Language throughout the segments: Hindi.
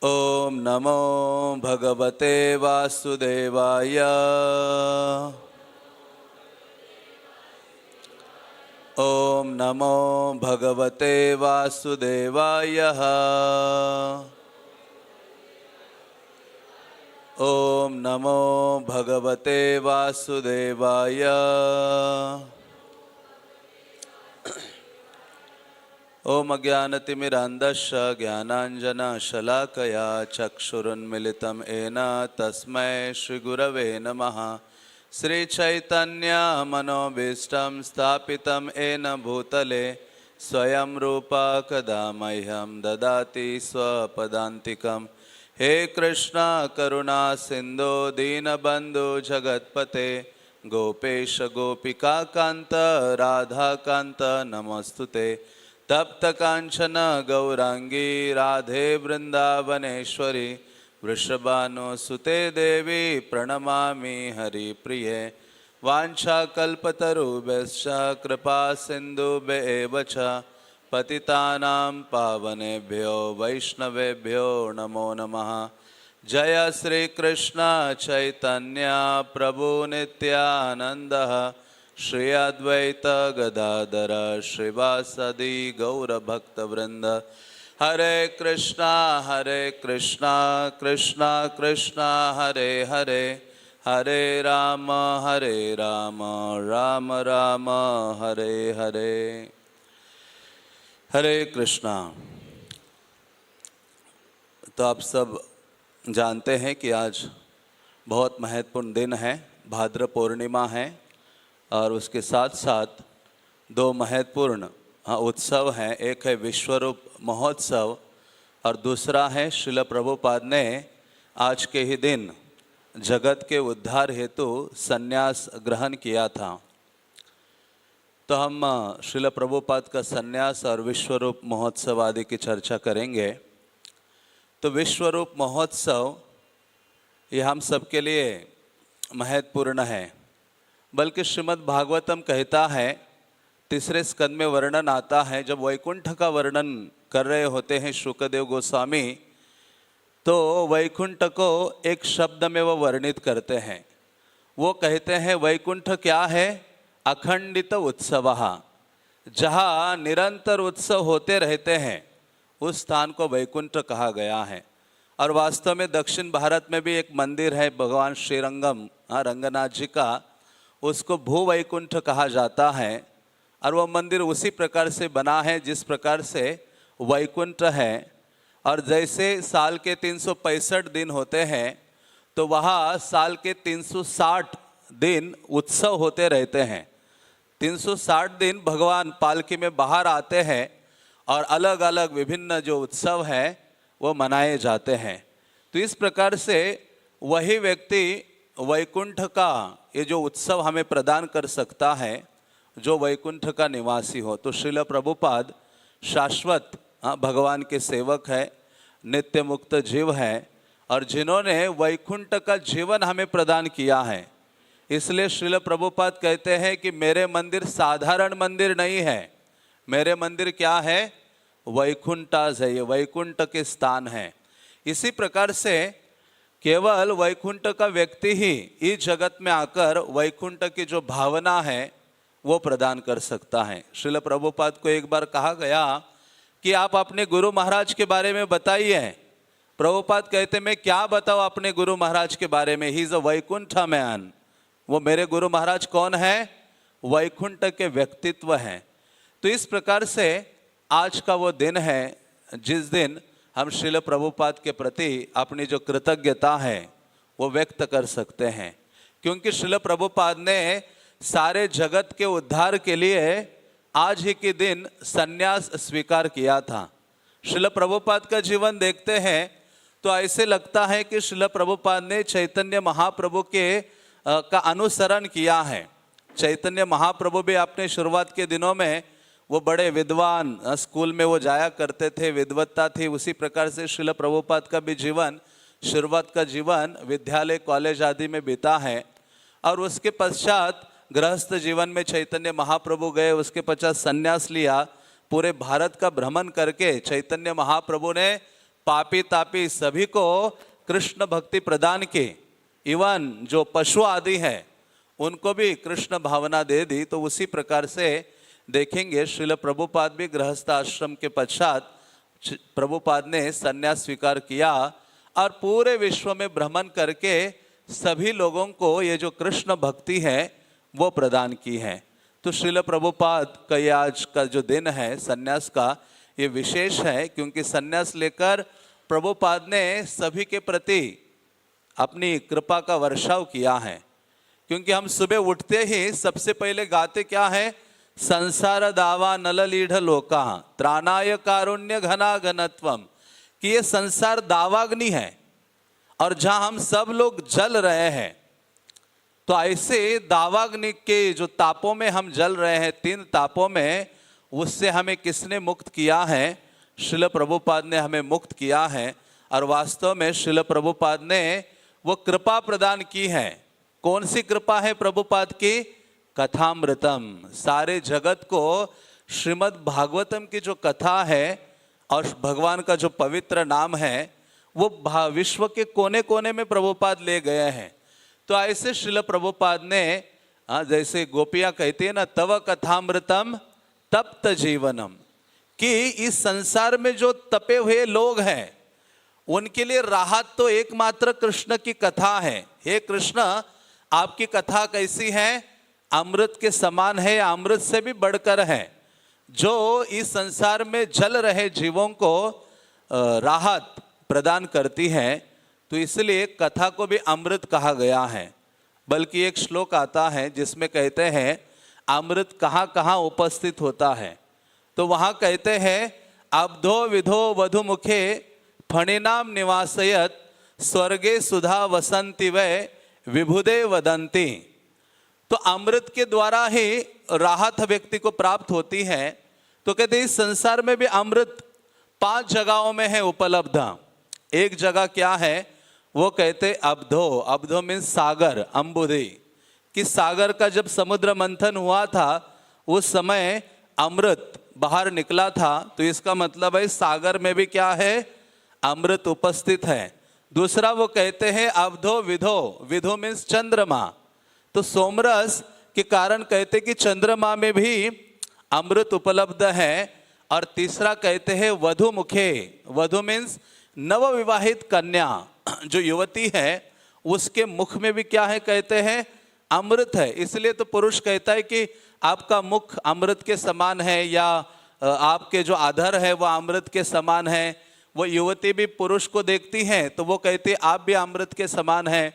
ओम नमो भगवते वासुदेवाय। ओम नमो भगवते वासुदेवाय। ओम नमो भगवते वासुदेवाय। ओम अज्ञानतिमिरान्धस्य ज्ञानाञ्जनशलाकया चक्षुरुन्मिलितं येन तस्मै श्रीगुरवे नमः। श्रीचैतन्यमनोभीष्टं स्थापितं येन भूतले स्वयं रूपा कदा मह्यं ददाति स्वपदान्तिकं। हे कृष्ण करुणा सिन्धो दीनबन्धु जगत्पते गोपेश गोपिकान्त राधाकान्त नमोस्तुते। तप्त कांचन गौरांगी राधे वृंदावनेश्वरी वृषभानुसुते देवी प्रणमामि हरिप्रिये। वाञ्छाकल्पतरुभ्यश्च कृपा सिन्धुभ्येव च पतितानां पावनेभ्यो वैष्णवेभ्यो नमो नमः। जय श्री कृष्ण चैतन्य प्रभु नित्यानंद श्री अद्वैत गदाधर श्रीवासदि गौरभक्तवृंद। हरे कृष्णा कृष्णा कृष्णा हरे हरे, हरे राम राम राम हरे हरे। हरे कृष्णा। तो आप सब जानते हैं कि आज बहुत महत्वपूर्ण दिन है, भाद्र पूर्णिमा है और उसके साथ साथ दो महत्वपूर्ण उत्सव हैं। एक है विश्वरूप महोत्सव और दूसरा है श्रील प्रभुपाद ने आज के ही दिन जगत के उद्धार हेतु संन्यास ग्रहण किया था। तो हम श्रील प्रभुपाद का संन्यास और विश्वरूप महोत्सव आदि की चर्चा करेंगे। तो विश्वरूप महोत्सव ये हम सबके लिए महत्वपूर्ण है, बल्कि श्रीमद् भागवतम कहता है, तीसरे स्कंद में वर्णन आता है, जब वैकुंठ का वर्णन कर रहे होते हैं शुकदेव गोस्वामी, तो वैकुंठ को एक शब्द में वो वर्णित करते हैं। वो कहते हैं वैकुंठ क्या है? अखंडित उत्सवः। जहाँ निरंतर उत्सव होते रहते हैं उस स्थान को वैकुंठ कहा गया है। और वास्तव में दक्षिण भारत में भी एक मंदिर है भगवान श्रीरंगम रंगनाथ जी का, उसको भूवैकुंठ कहा जाता है। और वह मंदिर उसी प्रकार से बना है जिस प्रकार से वैकुंठ है। और जैसे साल के 365 दिन होते हैं तो वहाँ साल के 360 दिन उत्सव होते रहते हैं। 360 दिन भगवान पालकी में बाहर आते हैं और अलग अलग विभिन्न जो उत्सव है वो मनाए जाते हैं। तो इस प्रकार से वही व्यक्ति वैकुंठ का ये जो उत्सव हमें प्रदान कर सकता है जो वैकुंठ का निवासी हो। तो श्रील प्रभुपाद शाश्वत भगवान के सेवक है, नित्य मुक्त जीव है और जिन्होंने वैकुंठ का जीवन हमें प्रदान किया है। इसलिए श्रील प्रभुपाद कहते हैं कि मेरे मंदिर साधारण मंदिर नहीं है, मेरे मंदिर क्या है? वैकुंठास है, ये वैकुंठ के स्थान है। इसी प्रकार से केवल वैकुंठ का व्यक्ति ही इस जगत में आकर वैकुंठ की जो भावना है वो प्रदान कर सकता है। श्रील प्रभुपाद को एक बार कहा गया कि आप अपने गुरु महाराज के बारे में बताइए। प्रभुपाद कहते मैं क्या बताऊं अपने गुरु महाराज के बारे में? He is a Vaikunth man. वो मेरे गुरु महाराज कौन है? वैकुंठ के व्यक्तित्व हैं। तो इस प्रकार से आज का वो दिन है जिस दिन हम श्रील प्रभुपाद के प्रति अपनी जो कृतज्ञता है वो व्यक्त कर सकते हैं, क्योंकि श्रील प्रभुपाद ने सारे जगत के उद्धार के लिए आज ही के दिन संन्यास स्वीकार किया था। श्रील प्रभुपाद का जीवन देखते हैं तो ऐसे लगता है कि श्रील प्रभुपाद ने चैतन्य महाप्रभु के का अनुसरण किया है। चैतन्य महाप्रभु भी अपने शुरुआत के दिनों में वो बड़े विद्वान, स्कूल में वो जाया करते थे, विद्वत्ता थी। उसी प्रकार से श्रील प्रभुपाद का भी जीवन, शुरुआत का जीवन विद्यालय कॉलेज आदि में बीता है। और उसके पश्चात गृहस्थ जीवन में चैतन्य महाप्रभु गए, उसके पश्चात संन्यास लिया। पूरे भारत का भ्रमण करके चैतन्य महाप्रभु ने पापी तापी सभी को कृष्ण भक्ति प्रदान की, इवन जो पशु आदि हैं उनको भी कृष्ण भावना दे दी। तो उसी प्रकार से देखेंगे श्रील प्रभुपाद भी गृहस्थ आश्रम के पश्चात प्रभुपाद ने संन्यास स्वीकार किया और पूरे विश्व में भ्रमण करके सभी लोगों को ये जो कृष्ण भक्ति है वो प्रदान की है। तो श्रील प्रभुपाद का ये आज का जो दिन है संन्यास का, ये विशेष है क्योंकि संन्यास लेकर प्रभुपाद ने सभी के प्रति अपनी कृपा का वर्षाव किया है। क्योंकि हम सुबह उठते ही सबसे पहले गाते क्या है, संसार दावा नललीढ़ लोका त्राणाय कारुण्य घना घनत्वम, कि ये संसार दावाग्नि है और जहां हम सब लोग जल रहे हैं। तो ऐसे दावाग्नि के जो तापों में हम जल रहे हैं, 3 तापों में, उससे हमें किसने मुक्त किया है? श्रील प्रभुपाद ने हमें मुक्त किया है। और वास्तव में श्रील प्रभुपाद ने वो कृपा प्रदान की है। कौन सी कृपा है प्रभुपाद की? कथामृतम। सारे जगत को श्रीमद् भागवतम की जो कथा है और भगवान का जो पवित्र नाम है वो विश्व के कोने कोने में प्रभुपाद ले गए हैं। तो ऐसे श्रील प्रभुपाद ने जैसे गोपियाँ कहती है ना, तव कथामृतम तप्त जीवनम, कि इस संसार में जो तपे हुए लोग हैं उनके लिए राहत तो एकमात्र कृष्ण की कथा है। हे कृष्ण, आपकी कथा कैसी है? अमृत के समान है, अमृत से भी बढ़कर है, जो इस संसार में जल रहे जीवों को राहत प्रदान करती है। तो इसलिए कथा को भी अमृत कहा गया है। बल्कि एक श्लोक आता है जिसमें कहते हैं अमृत कहाँ कहाँ उपस्थित होता है। तो वहाँ कहते हैं अब्धो विधो वधुमुखे फणिनाम निवासयत स्वर्गे सुधा वसंति वै विभुदे वदंती। तो अमृत के द्वारा ही राहत व्यक्ति को प्राप्त होती है। तो कहते हैं इस संसार में भी अमृत 5 जगहों में है उपलब्ध। एक जगह क्या है? वो कहते अब्धो, अब्धो मीन्स सागर, अम्बुधि, कि सागर का जब समुद्र मंथन हुआ था उस समय अमृत बाहर निकला था। तो इसका मतलब है सागर में भी क्या है? अमृत उपस्थित है। दूसरा वो कहते हैं अब्धो विधो, विधो मीन्स चंद्रमा, तो सोमरस के कारण कहते कि चंद्रमा में भी अमृत उपलब्ध है। और तीसरा कहते हैं वधु मुखे, वधु मीन्स नवविवाहित कन्या, जो युवती है उसके मुख में भी क्या है? कहते हैं अमृत है। इसलिए तो पुरुष कहता है कि आपका मुख अमृत के समान है, या आपके जो आधर है वो अमृत के समान है। वो युवती भी पुरुष को देखती है तो वो कहती है आप भी अमृत के समान है।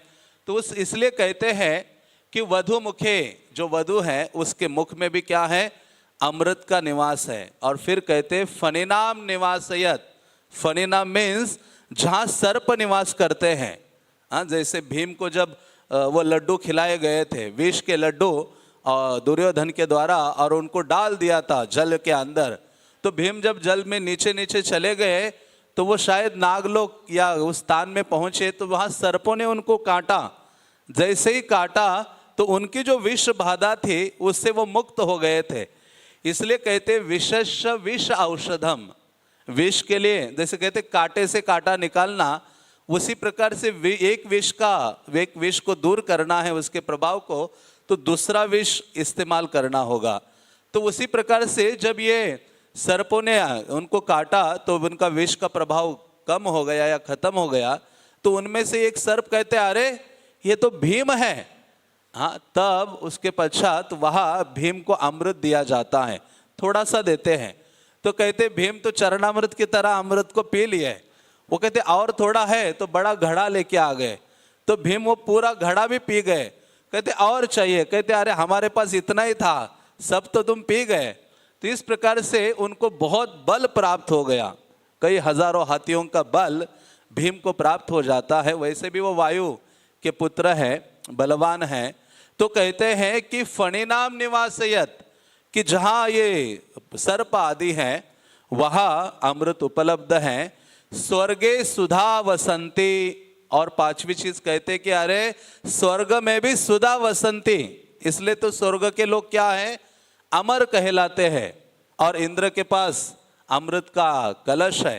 तो उस इसलिए कहते हैं कि वधु मुखे, जो वधु है उसके मुख में भी क्या है? अमृत का निवास है। और फिर कहते हैं फणिनाम निवासयत, फणिनाम मीन्स जहाँ सर्प निवास करते हैं। हाँ, जैसे भीम को जब वो लड्डू खिलाए गए थे, विष के लड्डू दुर्योधन के द्वारा, और उनको डाल दिया था जल के अंदर। तो भीम जब जल में नीचे नीचे चले गए तो वो शायद नागलोक या उस स्थान में पहुंचे तो वहाँ सर्पों ने उनको काटा। जैसे ही काटा तो उनकी जो विष बाधा थी उससे वो मुक्त हो गए थे। इसलिए कहते विषस्य विष औषधम, विष के लिए जैसे कहते कांटे से कांटा निकालना, उसी प्रकार से एक विष को दूर करना है उसके प्रभाव को, तो दूसरा विष इस्तेमाल करना होगा। तो उसी प्रकार से जब ये सर्पों ने उनको काटा तो उनका विष का प्रभाव कम हो गया या खत्म हो गया। तो उनमें से एक सर्प कहते अरे ये तो भीम है। हाँ, तब उसके पश्चात वहाँ भीम को अमृत दिया जाता है, थोड़ा सा देते हैं। तो कहते भीम तो चरणामृत की तरह अमृत को पी लिए। वो कहते और थोड़ा है, तो बड़ा घड़ा लेके आ गए। तो भीम वो पूरा घड़ा भी पी गए। कहते और चाहिए, कहते अरे हमारे पास इतना ही था, सब तो तुम पी गए। तो इस प्रकार से उनको बहुत बल प्राप्त हो गया, कई हजारों हाथियों का बल भीम को प्राप्त हो जाता है। वैसे भी वो वायु के पुत्र है, बलवान है। तो कहते हैं कि फणिनाम निवासयत, कि जहाँ ये सर्प आदि हैं वहाँ अमृत उपलब्ध है। स्वर्गे सुधा वसंती, और 5वीं चीज कहते कि अरे स्वर्ग में भी सुधा वसंती, इसलिए तो स्वर्ग के लोग क्या है? अमर कहलाते हैं। और इंद्र के पास अमृत का कलश है।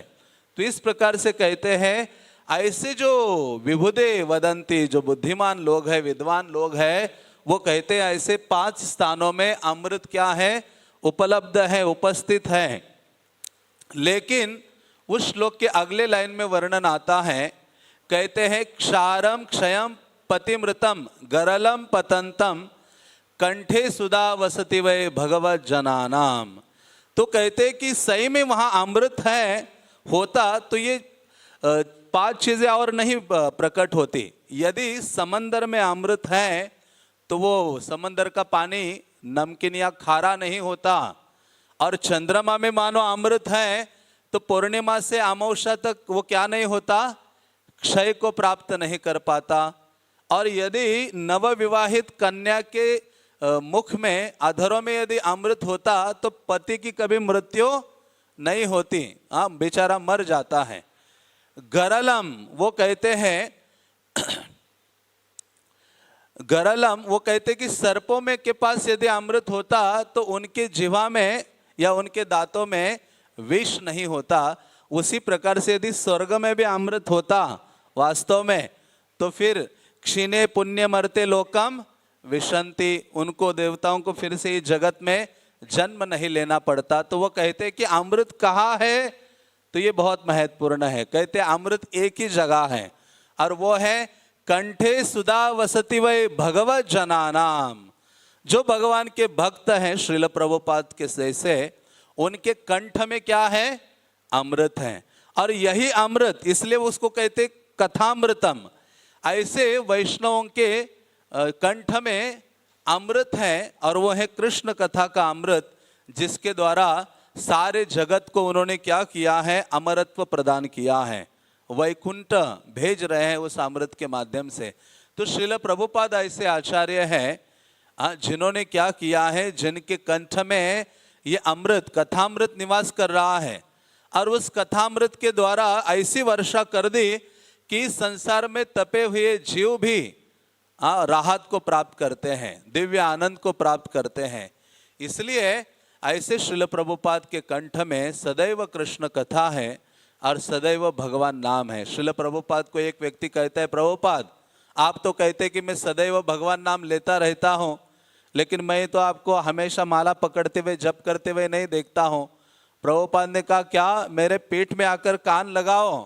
तो इस प्रकार से कहते हैं ऐसे जो विभुदे वदंती, जो बुद्धिमान लोग हैं, विद्वान लोग हैं, वो कहते हैं ऐसे 5 स्थानों में अमृत क्या है, उपलब्ध है, उपस्थित है। लेकिन उस श्लोक के अगले लाइन में वर्णन आता है, कहते हैं क्षारम क्षयम पतिमृतम गरलम पतंतम कंठे सुधा वसति वै भगवत जनानाम। तो कहते कि सही में वहाँ अमृत है, होता तो ये 5 चीजें और नहीं प्रकट होती। यदि समंदर में अमृत है तो वो समंदर का पानी नमकीन या खारा नहीं होता, और चंद्रमा में मानो अमृत है तो पूर्णिमा से अमावस्या तक वो क्या नहीं होता, क्षय को प्राप्त नहीं कर पाता। और यदि नवविवाहित कन्या के मुख में, अधरों में यदि अमृत होता तो पति की कभी मृत्यु नहीं होती, हाँ, बेचारा मर जाता है। गरलम वो कहते हैं गरलम वो कहते कि सर्पों में के पास यदि अमृत होता तो उनके जिह्वा में या उनके दांतों में विष नहीं होता। उसी प्रकार से यदि स्वर्ग में भी अमृत होता वास्तव में, तो फिर क्षीणे पुण्य मरते लोकम विशंति, उनको, देवताओं को फिर से इस जगत में जन्म नहीं लेना पड़ता। तो वो कहते कि अमृत कहाँ है, तो ये बहुत महत्वपूर्ण है। कहते अमृत एक ही जगह है, और वो है कंठे सुधा वसति वै भगवत जनानाम। जो भगवान के भक्त हैं श्रील प्रभुपाद के जैसे, उनके कंठ में क्या है, अमृत है। और यही अमृत, इसलिए उसको कहते कथामृतम। ऐसे वैष्णवों के कंठ में अमृत है, और वो है कृष्ण कथा का अमृत, जिसके द्वारा सारे जगत को उन्होंने क्या किया है, अमरत्व प्रदान किया है, वैकुंठ भेज रहे हैं उस अमृत के माध्यम से। तो श्रील प्रभुपाद ऐसे आचार्य हैं जिन्होंने क्या किया है, जिनके कंठ में ये अमृत, कथामृत निवास कर रहा है, और उस कथामृत के द्वारा ऐसी वर्षा कर दी कि संसार में तपे हुए जीव भी राहत को प्राप्त करते हैं, दिव्य आनंद को प्राप्त करते हैं। इसलिए ऐसे श्रील प्रभुपाद के कंठ में सदैव कृष्ण कथा है और सदैव भगवान नाम है। श्रील प्रभुपाद को एक व्यक्ति कहता है, प्रभुपाद आप तो कहते कि मैं सदैव भगवान नाम लेता रहता हूँ, लेकिन मैं तो आपको हमेशा माला पकड़ते हुए जप करते हुए नहीं देखता हूँ। प्रभुपाद ने कहा क्या, मेरे पीठ में आकर कान लगाओ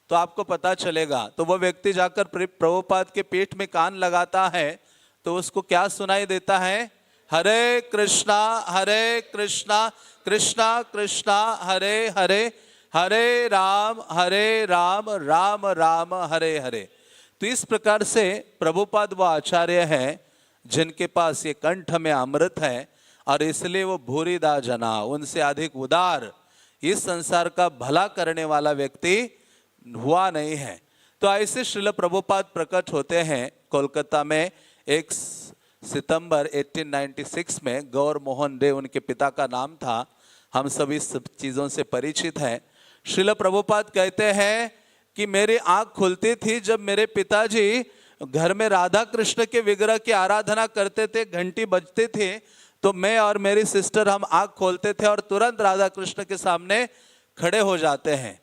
तो आपको पता चलेगा। तो वो व्यक्ति जाकर प्रभुपाद के पीठ में कान लगाता है, तो उसको क्या सुनाई देता है, हरे कृष्णा कृष्णा कृष्णा हरे हरे, हरे राम राम राम हरे हरे। तो इस प्रकार से प्रभुपाद वो आचार्य हैं जिनके पास ये कंठ में अमृत है, और इसलिए वो भूरिदा जना, उनसे अधिक उदार इस संसार का भला करने वाला व्यक्ति हुआ नहीं है। तो ऐसे श्रील प्रभुपाद प्रकट होते हैं कोलकाता में 1 सितंबर 1896 में। गौर मोहन डे उनके पिता का नाम था। हम सभी सब चीज़ों से परिचित हैं। श्रील प्रभुपाद कहते हैं कि मेरी आँख खुलती थी जब मेरे पिताजी घर में राधा कृष्ण के विग्रह की आराधना करते थे, घंटी बजते थे, तो मैं और मेरी सिस्टर हम आँख खोलते थे और तुरंत राधा कृष्ण के सामने खड़े हो जाते हैं।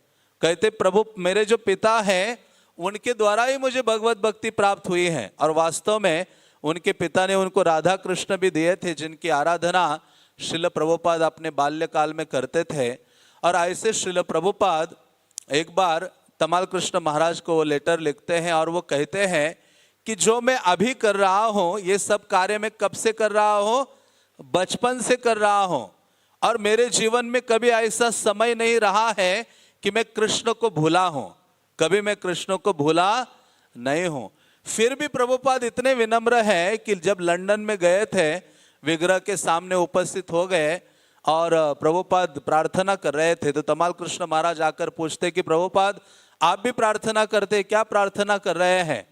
कहते प्रभु मेरे जो पिता हैं उनके द्वारा ही मुझे भगवत भक्ति प्राप्त हुई है, और वास्तव में उनके पिता ने उनको राधा कृष्ण भी दिए थे जिनकी आराधना श्रील प्रभुपाद अपने बाल्यकाल में करते थे। और ऐसे श्रील प्रभुपाद एक बार तमाल कृष्ण महाराज को वो लेटर लिखते हैं, और वो कहते हैं कि जो मैं अभी कर रहा हूँ ये सब कार्य मैं कब से कर रहा हूँ, बचपन से कर रहा हूँ, और मेरे जीवन में कभी ऐसा समय नहीं रहा है कि मैं कृष्ण को भूला हूँ, कभी मैं कृष्ण को भूला नहीं हूँ। फिर भी प्रभुपाद इतने विनम्र है कि जब लंदन में गए थे, विग्रह के सामने उपस्थित हो गए और प्रभुपाद प्रार्थना कर रहे थे, तो तमाल कृष्ण महाराज आकर पूछते कि प्रभुपाद आप भी प्रार्थना करते, क्या प्रार्थना कर रहे हैं?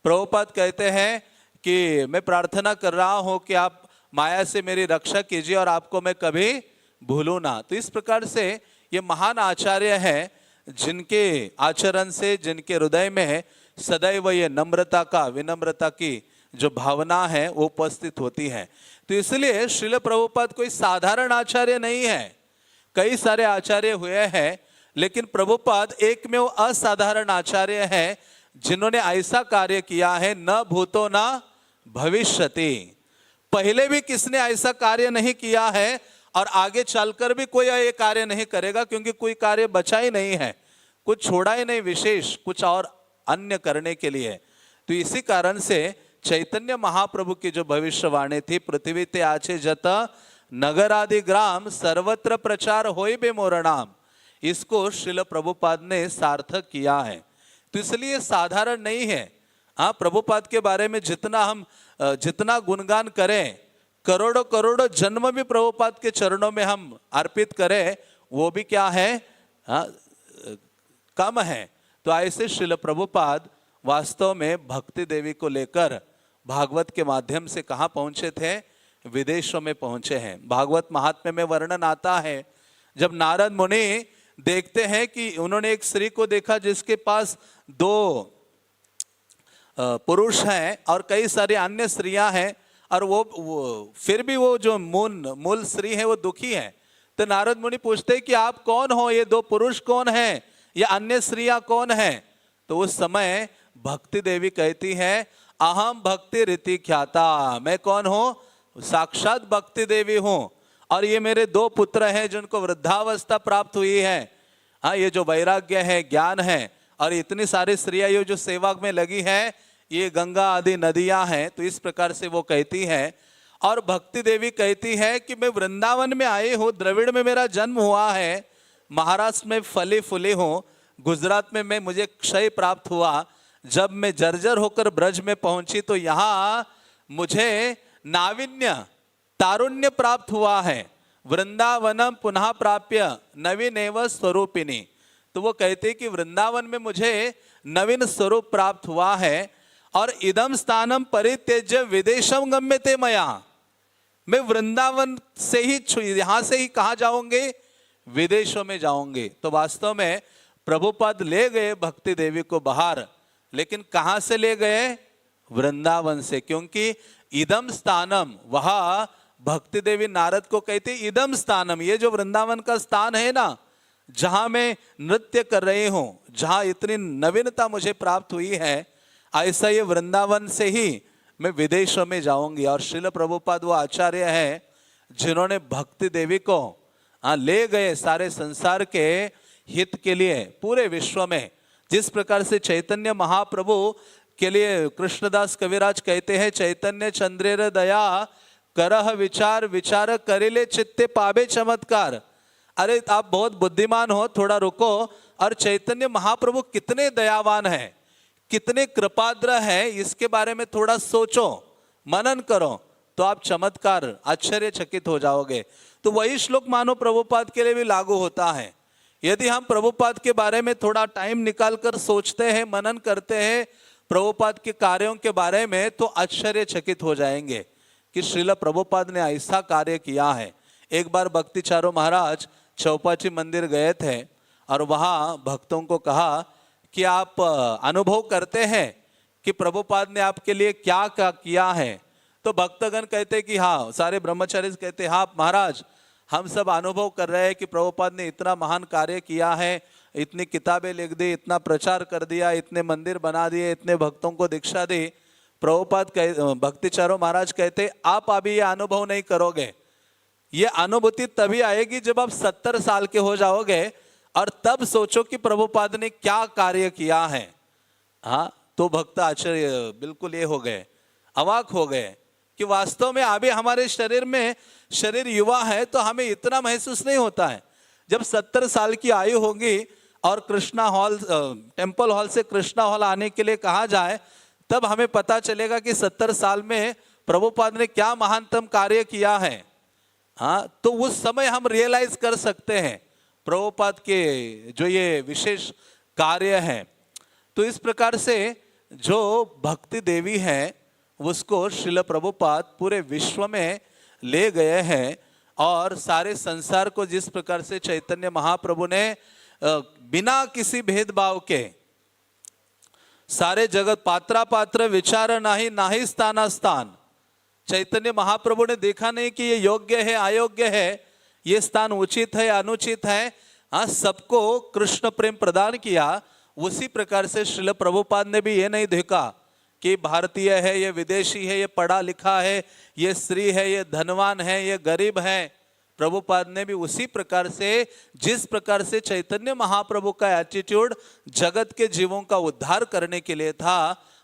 प्रभुपाद कहते हैं कि मैं प्रार्थना कर रहा हूँ कि आप माया से मेरी रक्षा कीजिए और आपको मैं कभी भूलूं ना। तो इस प्रकार से ये महान आचार्य हैं जिनके आचरण से, जिनके हृदय में सदैव ये नम्रता का, विनम्रता की जो भावना है वो उपस्थित होती है। तो इसलिए श्रील प्रभुपाद कोई साधारण आचार्य नहीं है। कई सारे आचार्य हुए हैं, लेकिन प्रभुपाद एकमेव असाधारण आचार्य हैं जिन्होंने ऐसा कार्य किया है, न भूतो न भविष्यति। पहले भी किसने ऐसा कार्य नहीं किया है और आगे चलकर भी कोई ये कार्य नहीं करेगा, क्योंकि कोई कार्य बचा ही नहीं है, कुछ छोड़ा ही नहीं विशेष कुछ और अन्य करने के लिए। तो इसी कारण से चैतन्य महाप्रभु की जो भविष्यवाणी थी, पृथ्वी ते आचे जत नगर आदि ग्राम सर्वत्र प्रचार होई बे मोर नाम, इसको श्रील प्रभुपाद ने सार्थक किया है। तो इसलिए साधारण नहीं है। हाँ, प्रभुपाद के बारे में जितना गुणगान करें, करोड़ों करोड़ों जन्म भी प्रभुपाद के चरणों में हम अर्पित करें, वो भी क्या है, हाँ, कम है। तो ऐसे श्रील प्रभुपाद वास्तव में भक्ति देवी को लेकर भागवत के माध्यम से कहाँ पहुंचे थे, विदेशों में पहुंचे हैं। भागवत महात्म्य में वर्णन आता है, जब नारद मुनि देखते हैं कि उन्होंने एक स्त्री को देखा जिसके पास 2 पुरुष हैं और कई सारी अन्य स्त्रियां हैं, और वो फिर भी वो जो मूल स्त्री है वो दुखी है। तो नारद मुनि पूछते हैं कि आप कौन हो, ये 2 पुरुष कौन हैं, या अन्य स्त्रियां कौन हैं? तो उस समय भक्ति देवी कहती है, अहम भक्ति रीति ख्याता, मैं कौन हूँ, साक्षात भक्ति देवी हूँ, और ये मेरे 2 पुत्र हैं जिनको वृद्धावस्था प्राप्त हुई है। हाँ, ये जो वैराग्य है, ज्ञान है, और इतनी सारी स्त्रियां ये जो सेवा में लगी है, ये गंगा आदि नदियां हैं। तो इस प्रकार से वो कहती है। और भक्ति देवी कहती है कि मैं वृंदावन में आई हूँ, द्रविड़ में मेरा जन्म हुआ है, महाराष्ट्र में फली फूली हूँ, गुजरात में मुझे क्षय प्राप्त हुआ, जब मैं जर्जर होकर ब्रज में पहुंची तो यहाँ मुझे नाविन्य तारुण्य प्राप्त हुआ है, वृंदावनम पुनः प्राप्य नवीनेव स्वरूपिणी। तो वो कहते कि वृंदावन में मुझे नवीन स्वरूप प्राप्त हुआ है, और इदम स्थानम परित्यज्य विदेशम गम्यते मया, मैं वृंदावन से ही यहाँ से ही कहाँ जाऊंगे, विदेशों में जाऊंगे। तो वास्तव में प्रभुपाद ले गए भक्ति देवी को बाहर, लेकिन कहाँ से ले गए, वृंदावन से, क्योंकि इदम स्थानम, वह भक्ति देवी नारद को कहती इदम स्थानम, ये जो वृंदावन का स्थान है ना, जहां मैं नृत्य कर रही हूं, जहां इतनी नवीनता मुझे प्राप्त हुई है, ऐसा ये वृंदावन से ही मैं विदेशों में जाऊंगी। और श्रील प्रभुपाद वो आचार्य हैं जिन्होंने भक्ति देवी को ले गए सारे संसार के हित के लिए, पूरे विश्व में। जिस प्रकार से चैतन्य महाप्रभु के लिए कृष्णदास कविराज कहते हैं, चैतन्य चंद्रेर दया करह विचार विचार करिले चित्ते पाबे चमत्कार। अरे आप बहुत बुद्धिमान हो, थोड़ा रुको, और चैतन्य महाप्रभु कितने दयावान हैं, कितने कृपाद्र हैं, इसके बारे में थोड़ा सोचो, मनन करो, तो आप चमत्कार आश्चर्यचकित हो जाओगे। तो वही श्लोक मानो प्रभुपाद के लिए भी लागू होता है। यदि हम प्रभुपाद के बारे में थोड़ा टाइम निकालकर सोचते हैं, मनन करते हैं प्रभुपाद के कार्यों के बारे में, तो आश्चर्यचकित हो जाएंगे कि श्रील प्रभुपाद ने ऐसा कार्य किया है। एक बार भक्ति चारो महाराज चौपाची मंदिर गए थे, और वहाँ भक्तों को कहा कि आप अनुभव करते हैं कि प्रभुपाद ने आपके लिए क्या क्या किया है। तो भक्तगण कहते कि हाँ, सारे ब्रह्मचारी कहते हाँ महाराज, हम सब अनुभव कर रहे हैं कि प्रभुपाद ने इतना महान कार्य किया है, इतनी किताबें लिख दी, इतना प्रचार कर दिया, इतने मंदिर बना दिए, इतने भक्तों को दीक्षा दी। प्रभुपाद भक्ति चारो महाराज कहते आप अभी ये अनुभव नहीं करोगे, ये अनुभूति तभी आएगी जब आप 70 साल के हो जाओगे, और तब सोचो कि प्रभुपाद ने क्या कार्य किया है। हाँ, तो भक्त आश्चर्य बिल्कुल ये हो गए, अवाक हो गए कि वास्तव में अभी हमारे शरीर युवा है तो हमें इतना महसूस नहीं होता है। जब 70 साल की आयु होगी और कृष्णा हॉल, टेम्पल हॉल से कृष्णा हॉल आने के लिए कहा जाए, तब हमें पता चलेगा कि 70 साल में प्रभुपाद ने क्या महानतम कार्य किया है। हाँ, तो उस समय हम रियलाइज कर सकते हैं प्रभुपाद के जो ये विशेष कार्य हैं। तो इस प्रकार से जो भक्ति देवी है उसको श्रील प्रभुपाद पूरे विश्व में ले गए हैं, और सारे संसार को जिस प्रकार से चैतन्य महाप्रभु ने बिना किसी भेदभाव के सारे जगत पात्रा पात्र विचार नाही नाही स्थाना स्थान, चैतन्य महाप्रभु ने देखा नहीं कि ये योग्य है अयोग्य है, ये स्थान उचित है अनुचित है, हाँ, सबको कृष्ण प्रेम प्रदान किया, उसी प्रकार से श्रील प्रभुपाद ने भी ये नहीं देखा कि भारतीय है, ये विदेशी है, ये पढ़ा लिखा है, ये स्त्री है, ये धनवान है, ये गरीब है। प्रभुपाद ने भी उसी प्रकार से, जिस प्रकार से चैतन्य महाप्रभु का एटीट्यूड जगत के जीवों का उद्धार करने के लिए था,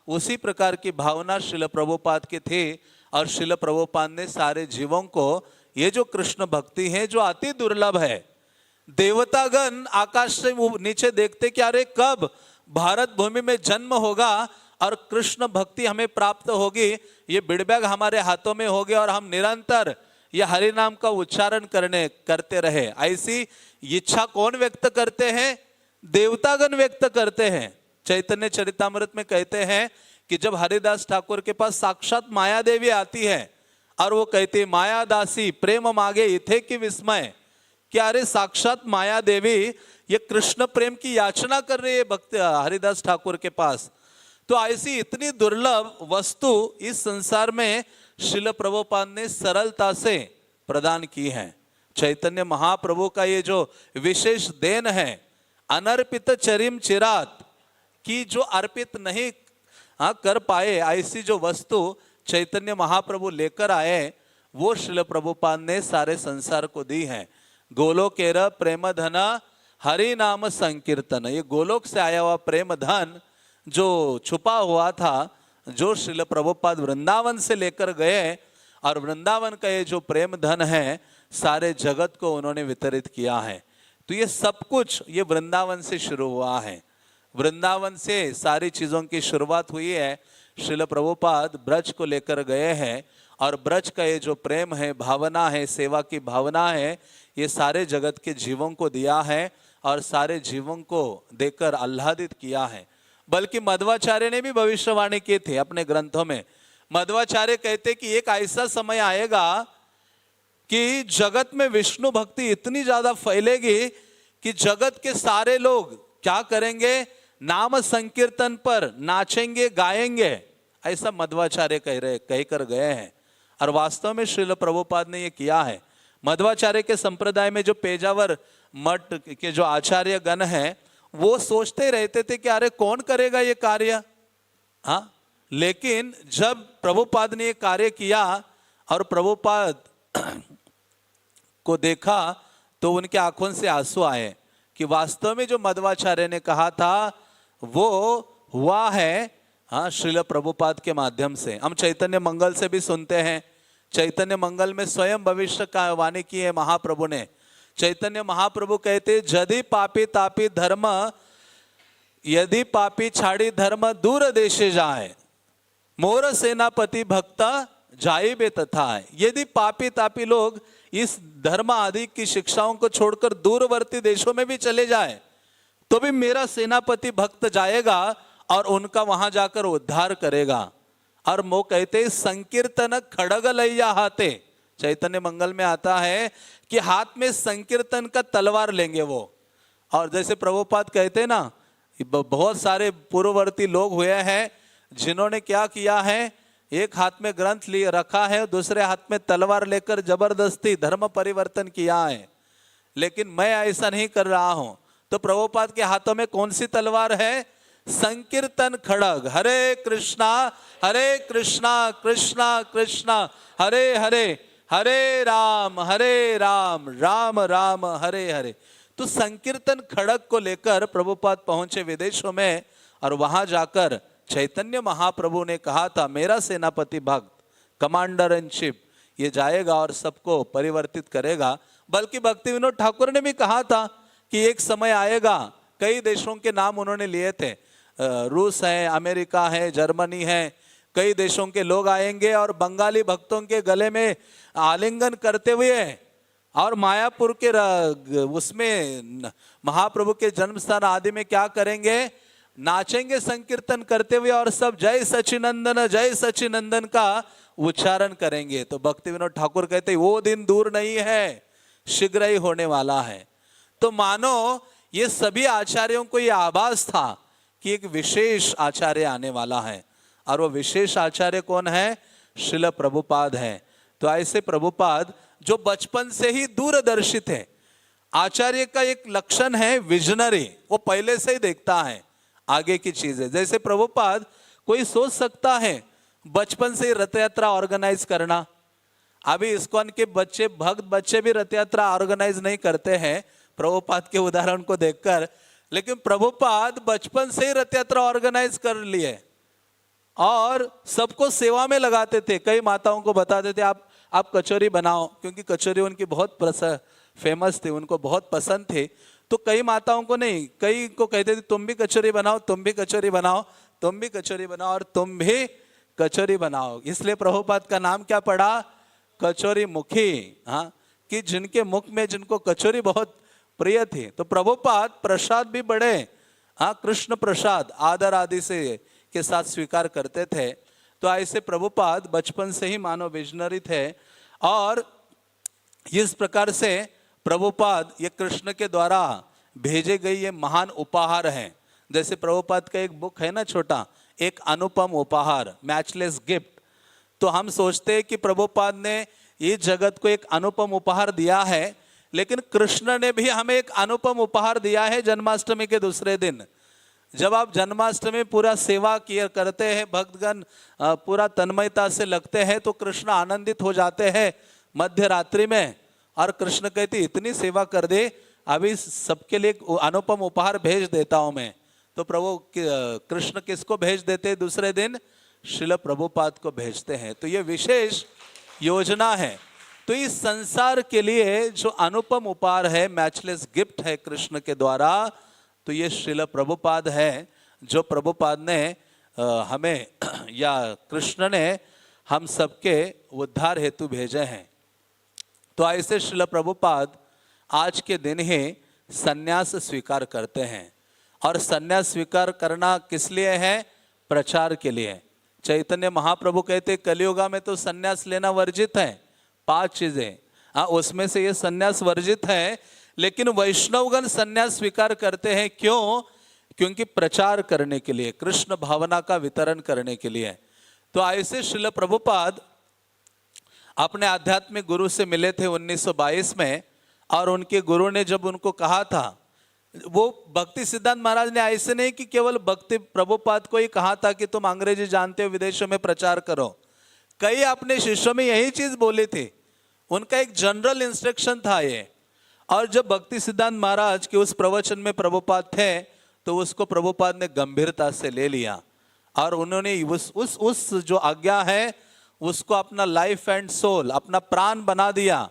उसी प्रकार की भावना श्रील प्रभुपाद की थी। और श्रील प्रभुपाद ने सारे जीवों को ये जो कृष्ण भक्ति है, जो अति दुर्लभ है, देवतागण आकाश से नीचे देखते कि अरे कब भारत भूमि में जन्म होगा और कृष्ण भक्ति हमें प्राप्त होगी, ये बिड़बैग हमारे हाथों में होगी और हम निरंतर ये हरि नाम का उच्चारण करते रहे। ऐसी इच्छा कौन व्यक्त करते हैं? देवतागण व्यक्त करते हैं। चैतन्य चरितामृत में कहते हैं कि जब हरिदास ठाकुर के पास साक्षात माया देवी आती है और वो कहती है, माया दासी प्रेम मांगे इथे की विस्मय, क्या अरे साक्षात माया देवी ये कृष्ण प्रेम की याचना कर रही है भक्त हरिदास ठाकुर के पास। तो ऐसी इतनी दुर्लभ वस्तु इस संसार में श्रील प्रभुपाद ने सरलता से प्रदान की है। चैतन्य महाप्रभु का ये जो विशेष देन है, अनर्पित चरिम चिरात, की जो अर्पित नहीं कर पाए ऐसी जो वस्तु चैतन्य महाप्रभु लेकर आए, वो श्रील प्रभुपाद ने सारे संसार को दी है। गोलोकेर प्रेम धन हरि नाम संकीर्तन, ये गोलोक से आया हुआ प्रेम धन जो छुपा हुआ था, जो श्रील प्रभुपाद वृंदावन से लेकर गए, और वृंदावन का ये जो प्रेम धन है सारे जगत को उन्होंने वितरित किया है। तो ये सब कुछ ये वृंदावन से शुरू हुआ है, वृंदावन से सारी चीज़ों की शुरुआत हुई है। श्रील प्रभुपाद ब्रज को लेकर गए हैं और ब्रज का ये जो प्रेम है, भावना है, सेवा की भावना है, ये सारे जगत के जीवों को दिया है और सारे जीवों को देकर आह्लादित किया है। बल्कि मध्वाचार्य ने भी भविष्यवाणी की थी अपने ग्रंथों में। मध्वाचार्य कहते कि एक ऐसा समय आएगा कि जगत में विष्णु भक्ति इतनी ज्यादा फैलेगी कि जगत के सारे लोग क्या करेंगे? नाम संकीर्तन पर नाचेंगे, गाएंगे। ऐसा मध्वाचार्य कहकर गए हैं और वास्तव में श्रील प्रभुपाद ने ये किया है। मध्वाचार्य के संप्रदाय में जो पेजावर मठ के जो आचार्य गण हैं, वो सोचते रहते थे कि अरे कौन करेगा ये कार्य, हाँ। लेकिन जब प्रभुपाद ने ये कार्य किया और प्रभुपाद को देखा तो उनके आंखों से आंसू आए कि वास्तव में जो मध्वाचार्य ने कहा था वो हुआ है, हाँ, श्रील प्रभुपाद के माध्यम से। हम चैतन्य मंगल से भी सुनते हैं, चैतन्य मंगल में स्वयं भविष्य का वाणी की है महाप्रभु ने। चैतन्य महाप्रभु कहते, जदि पापी तापी धर्म, यदि पापी छाड़ी धर्म दूर देशे जाए, मोर सेनापति भक्त जाइबे तथा। यदि पापी तापी लोग इस धर्म आदि की शिक्षाओं को छोड़कर दूरवर्ती देशों में भी चले जाए तो भी मेरा सेनापति भक्त जाएगा और उनका वहां जाकर उद्धार करेगा। और वो कहते संकीर्तन खड़ग लैया हाथे, चैतन्य मंगल में आता है कि हाथ में संकीर्तन का तलवार लेंगे वो। और जैसे प्रभुपाद कहते ना, बहुत सारे पूर्ववर्ती लोग हुए हैं जिन्होंने क्या किया है, एक हाथ में ग्रंथ लिए रखा है, दूसरे हाथ में तलवार लेकर जबरदस्ती धर्म परिवर्तन किया है। लेकिन मैं ऐसा नहीं कर रहा हूं। तो प्रभुपाद के हाथों में कौन सी तलवार है? संकीर्तन खड़ग। हरे कृष्णा कृष्णा कृष्णा हरे हरे, हरे राम राम राम हरे हरे। तो संकीर्तन खड़ग को लेकर प्रभुपाद पहुंचे विदेशों में और वहां जाकर चैतन्य महाप्रभु ने कहा था, मेरा सेनापति भक्त, कमांडर इन चीफ, ये जाएगा और सबको परिवर्तित करेगा। बल्कि भक्ति विनोद ठाकुर ने भी कहा था कि एक समय आएगा, कई देशों के नाम उन्होंने लिए थे, रूस है, अमेरिका है, जर्मनी है, कई देशों के लोग आएंगे और बंगाली भक्तों के गले में आलिंगन करते हुए और मायापुर के उसमें महाप्रभु के जन्म स्थान आदि में क्या करेंगे? नाचेंगे संकीर्तन करते हुए और सब जय सचिनंदन का उच्चारण करेंगे। तो भक्ति विनोद ठाकुर कहते वो दिन दूर नहीं है, शीघ्र ही होने वाला है। तो मानो ये सभी आचार्यों को ये आभास था कि एक विशेष आचार्य आने वाला है और वो विशेष आचार्य कौन है? श्रील प्रभुपाद है। तो ऐसे प्रभुपाद जो बचपन से ही दूरदर्शी थे आचार्य का एक लक्षण है विजनरी, वो पहले से ही देखता है आगे की चीजें। जैसे प्रभुपाद, कोई सोच सकता है बचपन से ही रथ यात्रा ऑर्गेनाइज करना। अभी इस्कॉन के बच्चे, भक्त बच्चे भी रथ यात्रा ऑर्गेनाइज नहीं करते हैं प्रभुपाद के उदाहरण को देखकर, लेकिन प्रभुपाद बचपन से ही रथ यात्रा ऑर्गेनाइज कर लिए और सबको सेवा में लगाते थे। कई माताओं को बताते थे आप कचौरी बनाओ, क्योंकि कचौरी उनकी बहुत फेमस थी, उनको बहुत पसंद थे। तो कई माताओं को नहीं, कई को कहते थे तुम भी कचौरी बनाओ, तुम भी कचौरी बनाओ, तुम भी कचौरी बनाओ और तुम भी कचौरी बनाओ। इसलिए प्रभुपाद का नाम क्या पड़ा? कचौरी मुखी। हाँ, कि जिनके मुख में जिनको कचौरी बहुत प्रिय थी। तो प्रभुपाद प्रसाद भी बड़े, हाँ, कृष्ण प्रसाद आदर आदि से के साथ स्वीकार करते थे। तो ऐसे प्रभुपाद बचपन से ही मानो विजनरी थे और इस प्रकार से प्रभुपाद ये कृष्ण के द्वारा भेजे गए ये महान उपहार हैं। जैसे प्रभुपाद का एक बुक है ना छोटा, एक अनुपम उपहार, मैचलेस गिफ्ट। तो हम सोचते हैं कि प्रभुपाद ने ये जगत को एक अनुपम उपहार दिया है, लेकिन कृष्ण ने भी हमें एक अनुपम उपहार दिया है जन्माष्टमी के दूसरे दिन। जब आप जन्माष्टमी पूरा सेवा किया करते हैं, भक्तगण पूरा तन्मयता से लगते हैं, तो कृष्ण आनंदित हो जाते हैं मध्य रात्रि में। और कृष्ण कहते इतनी सेवा कर दे, अभी सबके लिए अनुपम उपहार भेज देता हूं मैं। तो प्रभु कृष्ण किसको भेज देते? दूसरे दिन श्रील प्रभुपाद को भेजते हैं। तो ये विशेष योजना है। तो इस संसार के लिए जो अनुपम उपहार है, मैचलेस गिफ्ट है कृष्ण के द्वारा, तो ये श्रील प्रभुपाद है, जो प्रभुपाद ने हमें या कृष्ण ने हम सबके उद्धार हेतु भेजे हैं। तो ऐसे श्रील प्रभुपाद आज के दिन ही संन्यास स्वीकार करते हैं। और संन्यास स्वीकार करना किस लिए है? प्रचार के लिए। चैतन्य महाप्रभु कहते कलियुगा में तो संन्यास लेना वर्जित है, 5 चीजें, हाँ, उसमें से ये संन्यास वर्जित है। लेकिन वैष्णवगण संन्यास स्वीकार करते हैं, क्यों? क्योंकि प्रचार करने के लिए, कृष्ण भावना का वितरण करने के लिए। तो ऐसे श्रील प्रभुपाद अपने आध्यात्मिक गुरु से मिले थे 1922 में, और उनके गुरु ने जब उनको कहा था, वो भक्ति सिद्धांत महाराज ने ऐसे नहीं कि केवल भक्ति प्रभुपाद को ही कहा था कि तुम अंग्रेजी जानते हो, विदेशों में प्रचार करो। कई अपने शिष्यों में यही चीज बोली थी, उनका एक जनरल इंस्ट्रक्शन था ये। और जब भक्ति सिद्धांत महाराज के उस प्रवचन में प्रभुपाद थे, तो उसको प्रभुपाद ने गंभीरता से ले लिया और उन्होंने उस जो आज्ञा है उसको अपना लाइफ एंड सोल, अपना प्राण बना दिया।